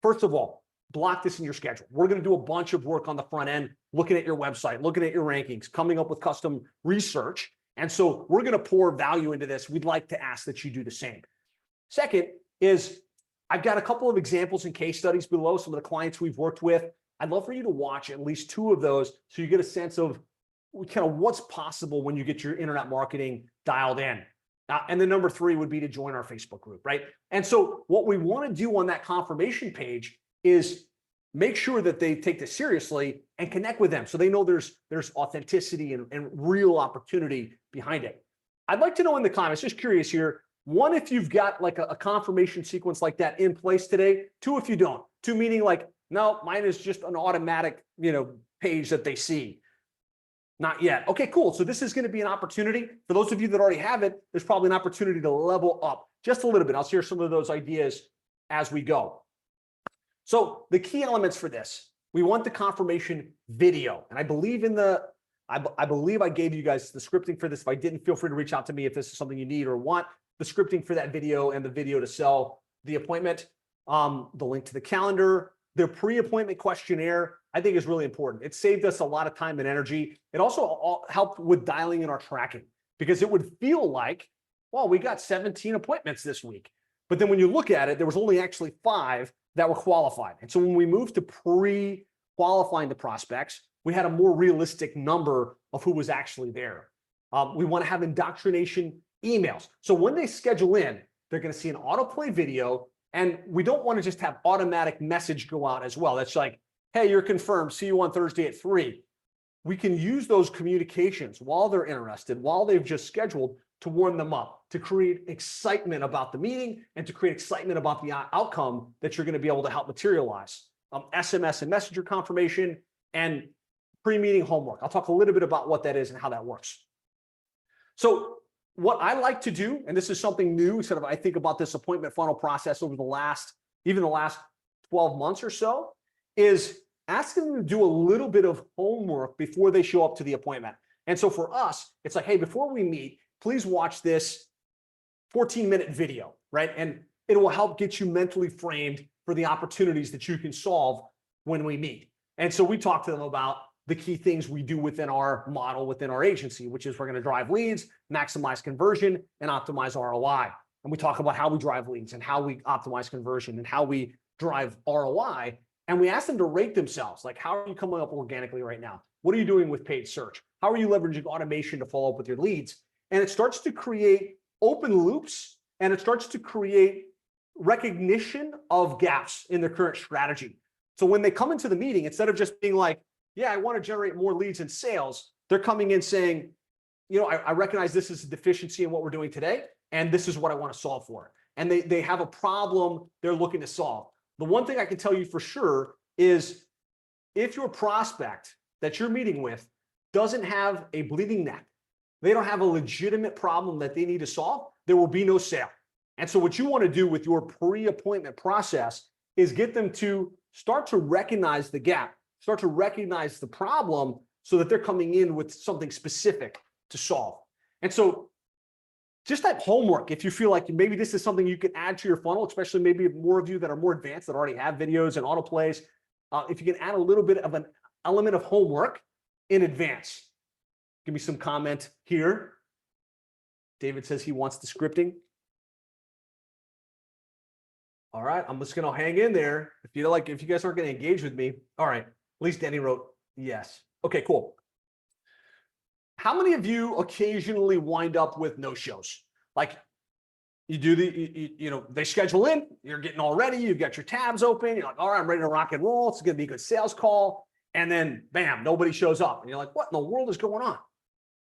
First of all, block this in your schedule. We're going to do a bunch of work on the front end, looking at your website, looking at your rankings, coming up with custom research. And so we're going to pour value into this. We'd like to ask that you do the same. Second is I've got a couple of examples and case studies below, some of the clients we've worked with. I'd love for you to watch at least 2 of those so you get a sense of kind of what's possible when you get your internet marketing dialed in. And then number 3 would be to join our Facebook group, right? And so what we want to do on that confirmation page is make sure that they take this seriously and connect with them so they know there's authenticity and real opportunity behind it. I'd like to know in the comments, just curious here, 1, if you've got like a confirmation sequence like that in place today. 2, if you don't. 2 meaning like, no, mine is just an automatic, page that they see. Not yet. Okay, cool. So this is going to be an opportunity. For those of you that already have it, there's probably an opportunity to level up just a little bit. I'll share some of those ideas as we go. So the key elements for this, we want the confirmation video. And I believe I believe I gave you guys the scripting for this. If I didn't, feel free to reach out to me if this is something you need or want. The scripting for that video and the video to sell the appointment, the link to the calendar, the pre-appointment questionnaire, I think is really important. It saved us a lot of time and energy. It also helped with dialing in our tracking because it would feel like, well, we got 17 appointments this week. But then when you look at it, there was only actually 5 that were qualified. And so when we moved to pre-qualifying the prospects, we had a more realistic number of who was actually there. We want to have indoctrination emails. So when they schedule in, they're going to see an autoplay video, and we don't want to just have automatic message go out as well. That's like, hey, you're confirmed. See you on Thursday at 3. We can use those communications while they're interested, while they've just scheduled, to warm them up, to create excitement about the meeting and to create excitement about the outcome that you're going to be able to help materialize. SMS and messenger confirmation and pre-meeting homework. I'll talk a little bit about what that is and how that works. So what I like to do, and this is something new, sort of I think about this appointment funnel process over the last 12 months or so, is ask them to do a little bit of homework before they show up to the appointment. And so for us, it's like, hey, before we meet, please watch this 14-minute video, right? And it will help get you mentally framed for the opportunities that you can solve when we meet. And so we talk to them about the key things we do within our model, within our agency, which is we're going to drive leads, maximize conversion, and optimize ROI. And we talk about how we drive leads and how we optimize conversion and how we drive ROI. And we ask them to rate themselves. Like, how are you coming up organically right now? What are you doing with paid search? How are you leveraging automation to follow up with your leads? And it starts to create open loops, and it starts to create recognition of gaps in their current strategy. So when they come into the meeting, instead of just being like, yeah, I want to generate more leads and sales, they're coming in saying, I recognize this is a deficiency in what we're doing today, and this is what I want to solve for. And they have a problem they're looking to solve. The one thing I can tell you for sure is if your prospect that you're meeting with doesn't have a bleeding neck, they don't have a legitimate problem that they need to solve, there will be no sale. And so what you want to do with your pre-appointment process is get them to start to recognize the gap, start to recognize the problem so that they're coming in with something specific to solve. And so just that homework, if you feel like maybe this is something you can add to your funnel, especially maybe more of you that are more advanced that already have videos and autoplays, if you can add a little bit of an element of homework in advance. Give me some comment here. David says he wants the scripting. All right, I'm just gonna hang in there. If you guys aren't gonna engage with me, all right. At least Danny wrote yes. Okay, cool. How many of you occasionally wind up with no-shows? Like you do they schedule in, you're getting all ready, you've got your tabs open, you're like, all right, I'm ready to rock and roll. It's gonna be a good sales call. And then bam, nobody shows up. And you're like, what in the world is going on?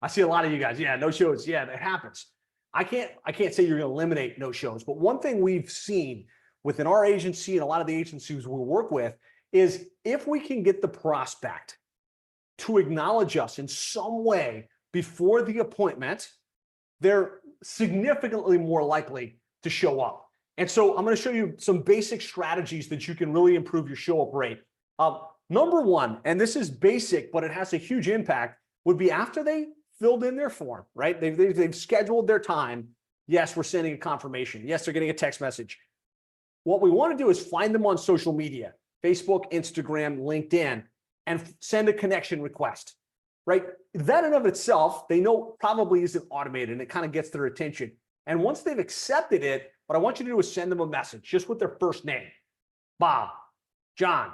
I see a lot of you guys. Yeah, no shows. Yeah, that happens. I can't say you're gonna eliminate no shows, but one thing we've seen within our agency and a lot of the agencies we work with is if we can get the prospect to acknowledge us in some way before the appointment, they're significantly more likely to show up. And so I'm going to show you some basic strategies that you can really improve your show up rate. Number one, and this is basic, but it has a huge impact, would be after they filled in their form, right? They've scheduled their time. Yes, we're sending a confirmation. Yes, they're getting a text message. What we want to do is find them on social media, Facebook, Instagram, LinkedIn, and send a connection request, right? That in of itself, they know probably isn't automated and it kind of gets their attention. And once they've accepted it, what I want you to do is send them a message just with their first name, Bob, John,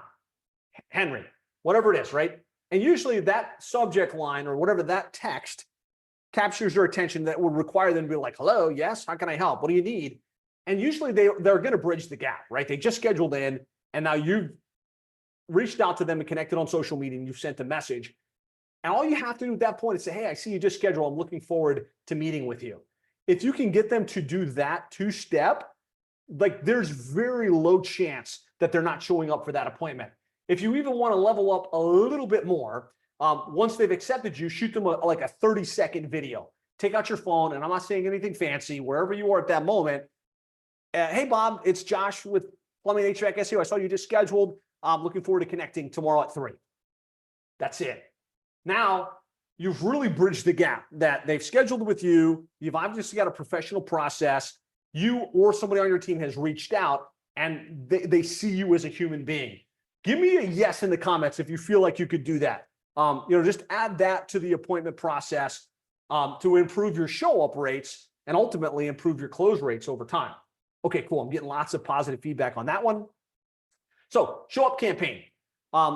Henry, whatever it is, right? And usually that subject line or whatever that text captures your attention that would require them to be like, hello, yes, how can I help? What do you need? And usually they're going to bridge the gap, right? They just scheduled in and now you've reached out to them and connected on social media and you've sent a message. And all you have to do at that point is say, hey, I see you just scheduled. I'm looking forward to meeting with you. If you can get them to do that two-step, like there's very low chance that they're not showing up for that appointment. If you even want to level up a little bit more, once they've accepted you, shoot them like a 30-second video. Take out your phone, and I'm not saying anything fancy, wherever you are at that moment. Hey, Bob, it's Josh with Plumbing HVAC SEO. I saw you just scheduled. I'm looking forward to connecting tomorrow at 3. That's it. Now, you've really bridged the gap that they've scheduled with you. You've obviously got a professional process. You or somebody on your team has reached out and they see you as a human being. Give me a yes in the comments if you feel like you could do that. Just add that to the appointment process to improve your show up rates and ultimately improve your close rates over time. Okay, cool. I'm getting lots of positive feedback on that one. So show up campaign.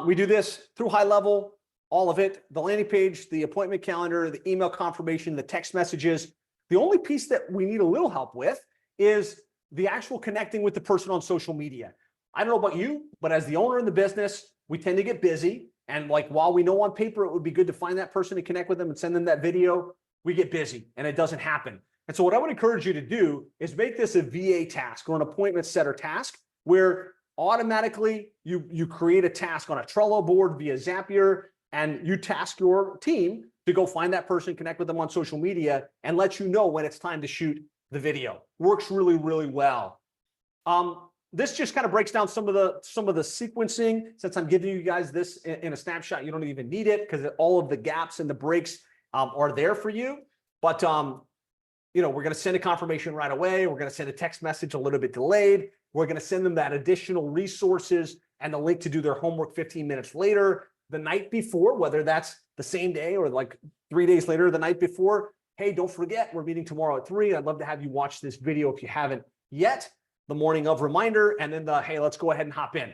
We do this through high level, all of it, the landing page, the appointment calendar, the email confirmation, the text messages. The only piece that we need a little help with is the actual connecting with the person on social media. I don't know about you, but as the owner in the business, we tend to get busy. And like, while we know on paper, it would be good to find that person and connect with them and send them that video, we get busy and it doesn't happen. And so what I would encourage you to do is make this a VA task or an appointment setter task where automatically you create a task on a Trello board via Zapier and you task your team to go find that person, connect with them on social media and let you know when it's time to shoot the video. Works really, really well. This just kind of breaks down some of the sequencing. Since I'm giving you guys this in a snapshot, you don't even need it because all of the gaps and the breaks are there for you. But we're going to send a confirmation right away. We're going to send a text message a little bit delayed. We're going to send them that additional resources and the link to do their homework 15 minutes later, the night before, whether that's the same day or like 3 days later, the night before. Hey, don't forget, we're meeting tomorrow at 3. I'd love to have you watch this video if you haven't yet. The morning of reminder, and then hey, let's go ahead and hop in.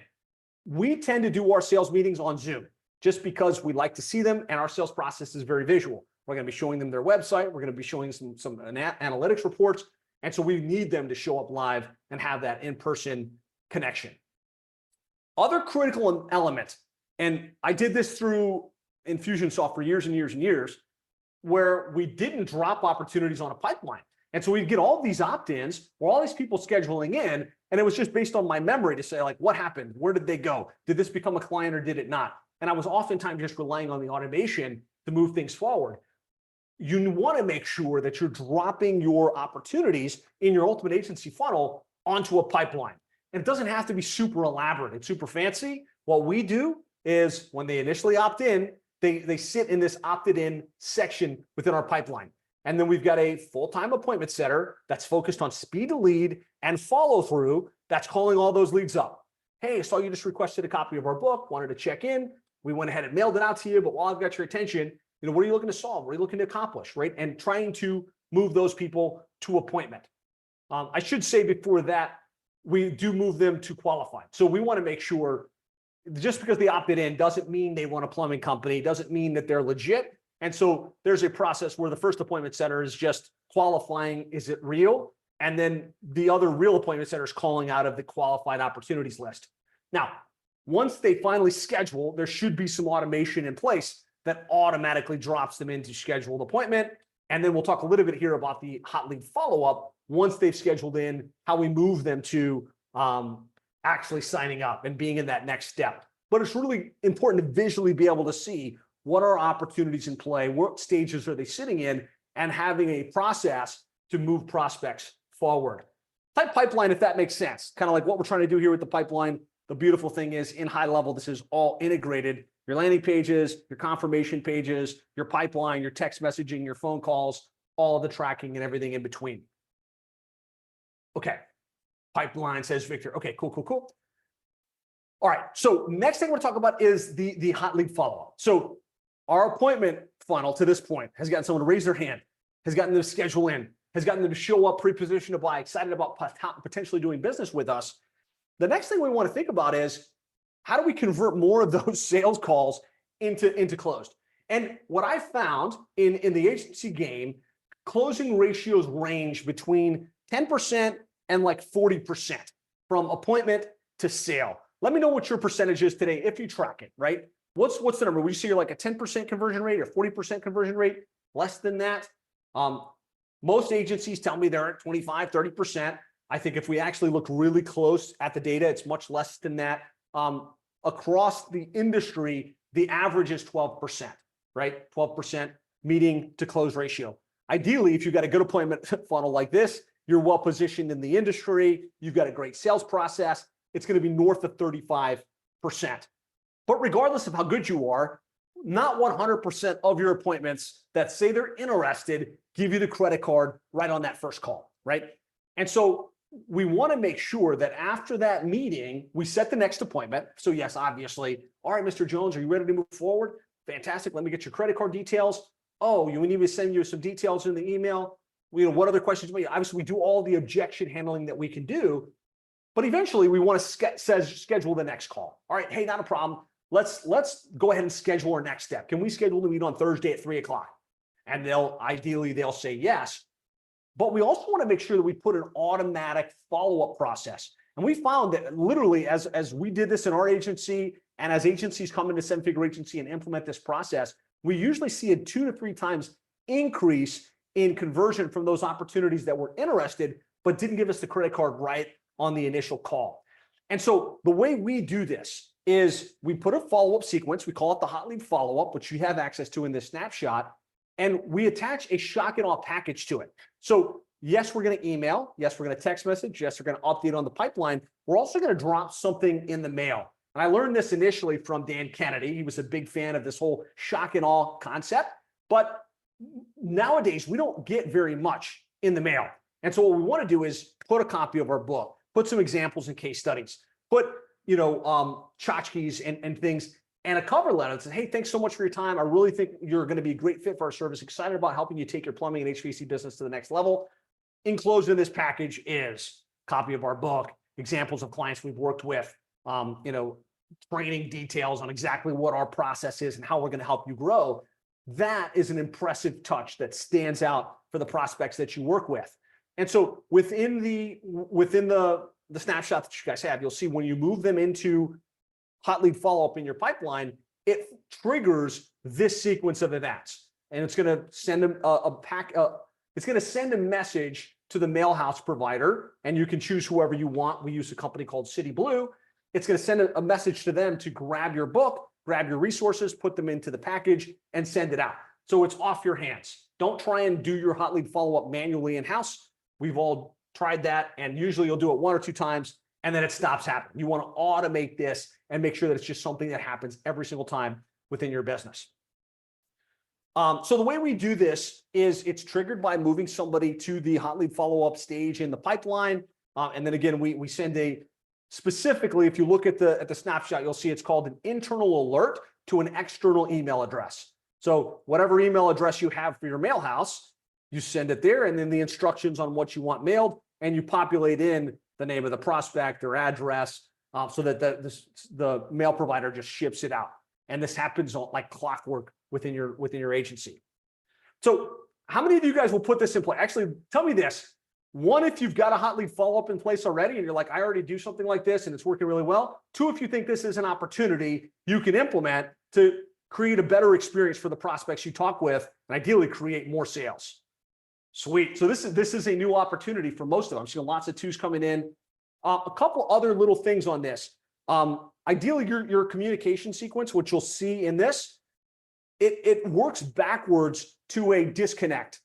We tend to do our sales meetings on Zoom. just because we like to see them, and our sales process is very visual. We're going to be showing them their website. We're going to be showing some analytics reports. And so we need them to show up live and have that in-person connection. Other critical element, and I did this through Infusionsoft for years and years and years, where we didn't drop opportunities on a pipeline. And so we'd get all these opt-ins or all these people scheduling in, and it was just based on my memory to say, like, what happened? Where did they go? Did this become a client or did it not? And I was oftentimes just relying on the automation to move things forward. You want to make sure that you're dropping your opportunities in your Ultimate Agency funnel onto a pipeline. And it doesn't have to be super elaborate and super fancy. What we do is when they initially opt in, they sit in this opted in section within our pipeline. And then we've got a full-time appointment setter that's focused on speed to lead and follow through that's calling all those leads up. Hey, I saw you just requested a copy of our book, wanted to check in. We went ahead and mailed it out to you, but while I've got your attention, what are you looking to solve? What are you looking to accomplish, right? And trying to move those people to appointment. I should say before that, we do move them to qualified. So we want to make sure just because they opted in doesn't mean they want a plumbing company, doesn't mean that they're legit. And so there's a process where the first appointment setter is just qualifying, is it real? And then the other real appointment setter is calling out of the qualified opportunities list. Now, once they finally schedule, there should be some automation in place that automatically drops them into scheduled appointment. And then we'll talk a little bit here about the hot lead follow-up once they've scheduled in, how we move them to actually signing up and being in that next step. But it's really important to visually be able to see what are opportunities in play, what stages are they sitting in, and having a process to move prospects forward. Type pipeline, if that makes sense, kind of like what we're trying to do here with the pipeline. The beautiful thing is in high level, this is all integrated. Your landing pages, your confirmation pages, your pipeline, your text messaging, your phone calls, all of the tracking and everything in between. Okay, pipeline, says Victor. Okay, cool. All right, so next thing we're talking about is the hot lead follow-up. So our appointment funnel to this point has gotten someone to raise their hand, has gotten them to schedule in, has gotten them to show up, pre-positioned to buy, excited about potentially doing business with us. The next thing we want to think about is, how do we convert more of those sales calls into closed? And what I found in the agency game, closing ratios range between 10% and like 40% from appointment to sale. Let me know what your percentage is today if you track it, right? What's the number? Would you say you're like a 10% conversion rate or 40% conversion rate? Less than that? Most agencies tell me they're at 25, 30%. I think if we actually look really close at the data, it's much less than that. Across the industry, the average is 12%, right? 12% meeting to close ratio. Ideally, if you've got a good appointment funnel like this, you're well positioned in the industry, you've got a great sales process, it's going to be north of 35%. But regardless of how good you are, not 100% of your appointments that say they're interested give you the credit card right on that first call, right? And so we want to make sure that after that meeting, we set the next appointment. So yes, obviously, all right, Mr. Jones, are you ready to move forward? Fantastic. Let me get your credit card details. Oh, we need me to send you some details in the email. What other questions? Obviously, we do all the objection handling that we can do, but eventually we want to schedule the next call. All right, hey, not a problem. Let's go ahead and schedule our next step. Can we schedule the meet on Thursday at 3:00? And they'll say yes. But we also want to make sure that we put an automatic follow-up process. And we found that literally as we did this in our agency and as agencies come into Seven Figure Agency and implement this process, we usually see a 2 to 3 times increase in conversion from those opportunities that were interested, but didn't give us the credit card right on the initial call. And so the way we do this is we put a follow-up sequence. We call it the hot lead follow-up, which you have access to in this snapshot. And we attach a shock and awe package to it. So yes, we're going to email. Yes, we're going to text message. Yes, we're going to update on the pipeline. We're also going to drop something in the mail. And I learned this initially from Dan Kennedy. He was a big fan of this whole shock and awe concept. But nowadays, we don't get very much in the mail. And so what we want to do is put a copy of our book, put some examples and case studies, put tchotchkes and things, and a cover letter that says, hey, thanks so much for your time. I really think you're going to be a great fit for our service. Excited about helping you take your plumbing and HVAC business to the next level. Enclosed in this package is a copy of our book, examples of clients we've worked with, training details on exactly what our process is and how we're going to help you grow. That is an impressive touch that stands out for the prospects that you work with. And so within the snapshot that you guys have, you'll see when you move them into hot lead follow-up in your pipeline, it triggers this sequence of events. And it's going to send them it's going to send a message to the mailhouse provider, and you can choose whoever you want. We use a company called City Blue. It's going to send a message to them to grab your book, grab your resources, put them into the package, and send it out. So it's off your hands. Don't try and do your hot lead follow-up manually in-house. We've all tried that, and usually you'll do it 1 or 2 times, and then it stops happening. You want to automate this and make sure that it's just something that happens every single time within your business. So the way we do this is it's triggered by moving somebody to the hot lead follow-up stage in the pipeline. And then again, we send specifically, if you look at the snapshot, you'll see it's called an internal alert to an external email address. So whatever email address you have for your mailhouse, you send it there, and then the instructions on what you want mailed, and you populate in the name of the prospect, their address, so that the mail provider just ships it out. And this happens like clockwork within your agency. So how many of you guys will put this in place? Actually, tell me this. One, if you've got a hot lead follow-up in place already and you're like, I already do something like this and it's working really well. 2, if you think this is an opportunity you can implement to create a better experience for the prospects you talk with and ideally create more sales. Sweet. So this is a new opportunity for most of them. I'm seeing lots of 2s coming in. A couple other little things on this. Ideally, your communication sequence, which you'll see in this, it works backwards to a disconnect,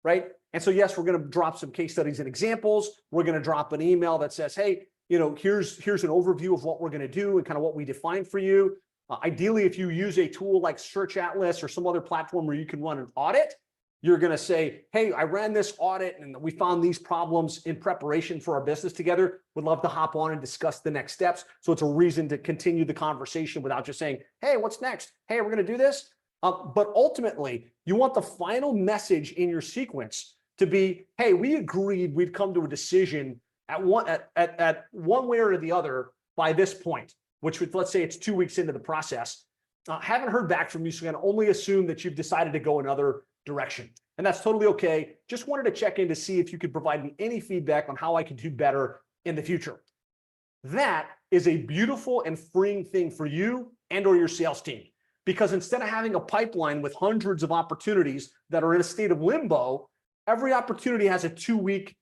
right? And so, yes, we're going to drop some case studies and examples. We're going to drop an email that says, hey, here's an overview of what we're going to do and kind of what we define for you. Ideally, if you use a tool like Search Atlas or some other platform where you can run an audit, you're going to say, hey, I ran this audit and we found these problems in preparation for our business together. Would love to hop on and discuss the next steps. So it's a reason to continue the conversation without just saying, hey, what's next? Hey, we're going to do this. But ultimately, you want the final message in your sequence to be, hey, we agreed we'd come to a decision at one way or the other by this point, which would, let's say it's 2 weeks into the process. Haven't heard back from you, so I'm going to only assume that you've decided to go another direction. And that's totally okay. Just wanted to check in to see if you could provide me any feedback on how I can do better in the future. That is a beautiful and freeing thing for you and or your sales team. Because instead of having a pipeline with hundreds of opportunities that are in a state of limbo, every opportunity has a 2-week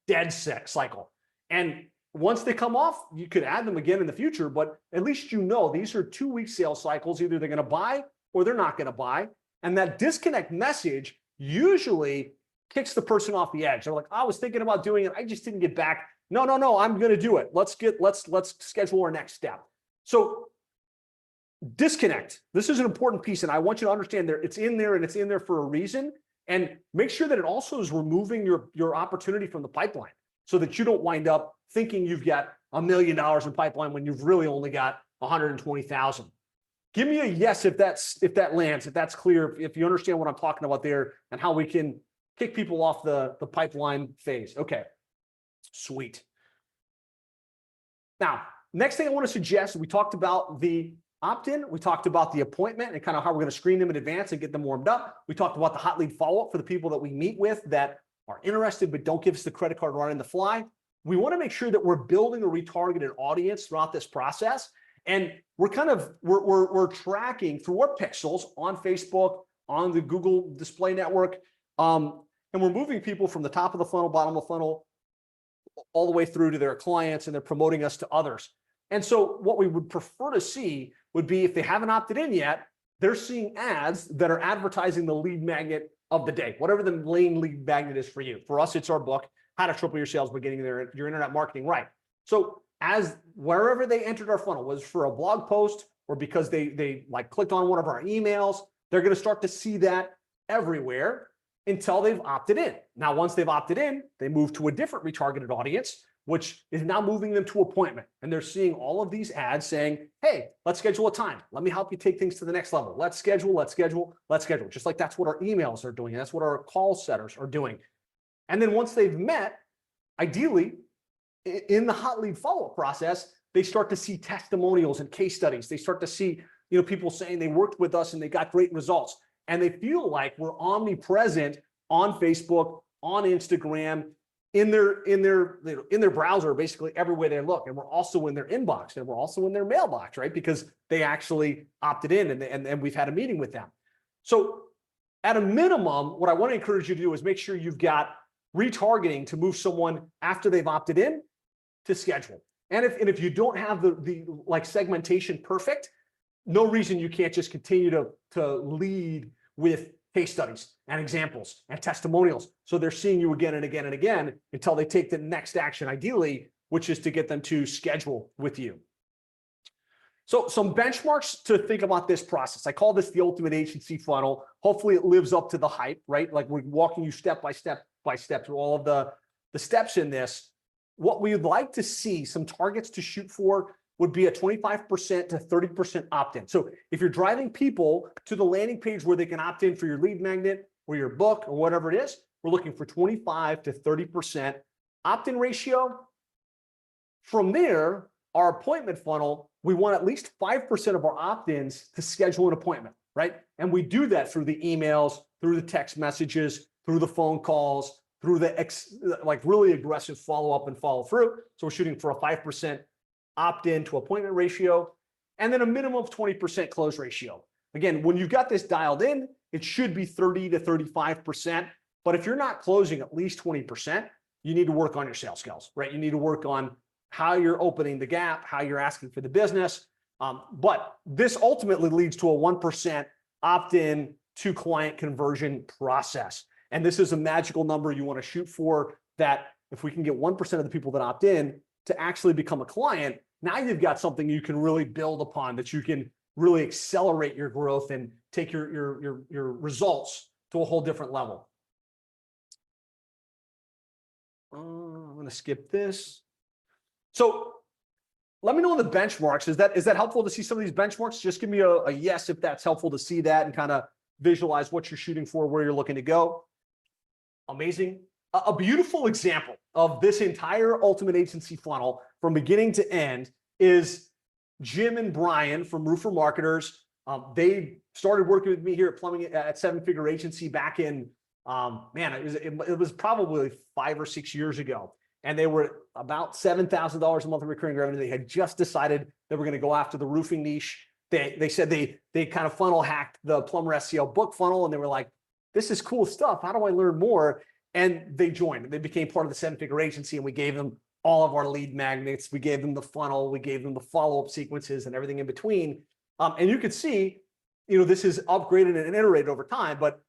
dead cycle. And once they come off, you could add them again in the future, but at least these are 2-week sales cycles. Either they're going to buy or they're not going to buy. And that disconnect message usually kicks the person off the edge. They're like, I was thinking about doing it. I just didn't get back. No, I'm going to do it. Let's schedule our next step. So disconnect. This is an important piece. And I want you to understand it's in there and it's in there for a reason. And make sure that it also is removing your opportunity from the pipeline so that you don't wind up thinking you've got $1 million in pipeline when you've really only got 120,000. Give me a yes if that lands, if that's clear, if you understand what I'm talking about there and how we can kick people off the pipeline phase. Okay, sweet. Now, next thing I want to suggest, we talked about the opt-in, we talked about the appointment and kind of how we're going to screen them in advance and get them warmed up. We talked about the hot lead follow-up for the people that we meet with that are interested but don't give us the credit card right on the fly. We want to make sure that we're building a retargeted audience throughout this process. And we're tracking through our pixels on Facebook, on the Google Display Network, and we're moving people from the top of the funnel, bottom of the funnel, all the way through to their clients, and they're promoting us to others. And so what we would prefer to see would be if they haven't opted in yet, they're seeing ads that are advertising the lead magnet of the day, whatever the main lead magnet is for you. For us, it's our book, How to Triple Your Sales by Getting your Internet Marketing Right. So as wherever they entered our funnel, was for a blog post or because they like clicked on one of our emails, they're going to start to see that everywhere until they've opted in. Now, once they've opted in, they move to a different retargeted audience, which is now moving them to appointment. And they're seeing all of these ads saying, hey, let's schedule a time. Let me help you take things to the next level. Let's schedule. Just like that's what our emails are doing. That's what our call setters are doing. And then once they've met, ideally, in the hot lead follow-up process, they start to see testimonials and case studies. They start to see, people saying they worked with us and they got great results. And they feel like we're omnipresent on Facebook, on Instagram, in their browser, basically everywhere they look. And we're also in their inbox, and we're also in their mailbox, right? Because they actually opted in, and we've had a meeting with them. So at a minimum, what I want to encourage you to do is make sure you've got retargeting to move someone after they've opted in to schedule. And if you don't have the like segmentation perfect, no reason you can't just continue to lead with case studies and examples and testimonials. So they're seeing you again and again and again until they take the next action, ideally, which is to get them to schedule with you. So some benchmarks to think about this process. I call this the ultimate agency funnel. Hopefully it lives up to the hype, right? Like we're walking you step by step through all of the steps in this. What we would like to see, some targets to shoot for, would be a 25% to 30% opt-in. So if you're driving people to the landing page where they can opt in for your lead magnet or your book or whatever it is, we're looking for 25 to 30% opt-in ratio. From there, our appointment funnel, we want at least 5% of our opt-ins to schedule an appointment, right? And we do that through the emails, through the text messages, through the phone calls, through the really aggressive follow-up and follow-through. So we're shooting for a 5% opt-in to appointment ratio, and then a minimum of 20% close ratio. Again, when you've got this dialed in, it should be 30 to 35%. But if you're not closing at least 20%, you need to work on your sales skills, right? You need to work on how you're opening the gap, how you're asking for the business. But this ultimately leads to a 1% opt-in to client conversion process. And this is a magical number you want to shoot for, that if we can get 1% of the people that opt in to actually become a client, now you've got something you can really build upon, that you can really accelerate your growth and take your results to a whole different level. I'm going to skip this. So let me know the benchmarks. Is that helpful to see some of these benchmarks? Just give me a yes if that's helpful to see that and kind of visualize what you're shooting for, where you're looking to go. Amazing. A beautiful example of this entire ultimate agency funnel from beginning to end is Jim and Brian from Roofer Marketers. They started working with me here at Plumbing at Seven Figure Agency back in, it was probably 5 or 6 years ago. And they were about $7,000 a month of recurring revenue. They had just decided they were going to go after the roofing niche. They said they kind of funnel hacked the Plumber SEO book funnel, and they were like, this is cool stuff. How do I learn more? And they joined. They became part of the Seven Figure Agency, and we gave them all of our lead magnets. We gave them the funnel. We gave them the follow-up sequences and everything in between. And you could see, this is upgraded and iterated over time, but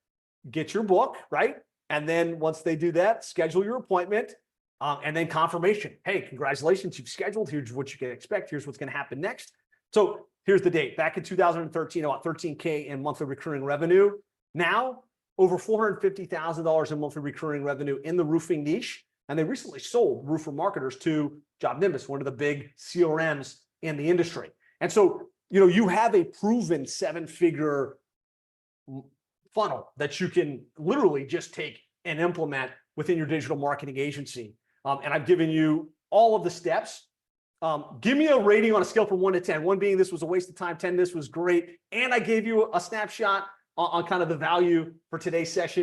get your book, right? And then once they do that, schedule your appointment, and then confirmation. Hey, congratulations, you've scheduled. Here's what you can expect. Here's what's going to happen next. So here's the date. Back in 2013, about $13K in monthly recurring revenue. Now, over $450,000 in monthly recurring revenue in the roofing niche. And they recently sold Roofer Marketers to JobNimbus, one of the big CRMs in the industry. And so, you have a proven 7-figure funnel that you can literally just take and implement within your digital marketing agency. And I've given you all of the steps. Give me a rating on a scale from 1 to 10. 1 being this was a waste of time, 10 this was great. And I gave you a snapshot on kind of the value for today's session.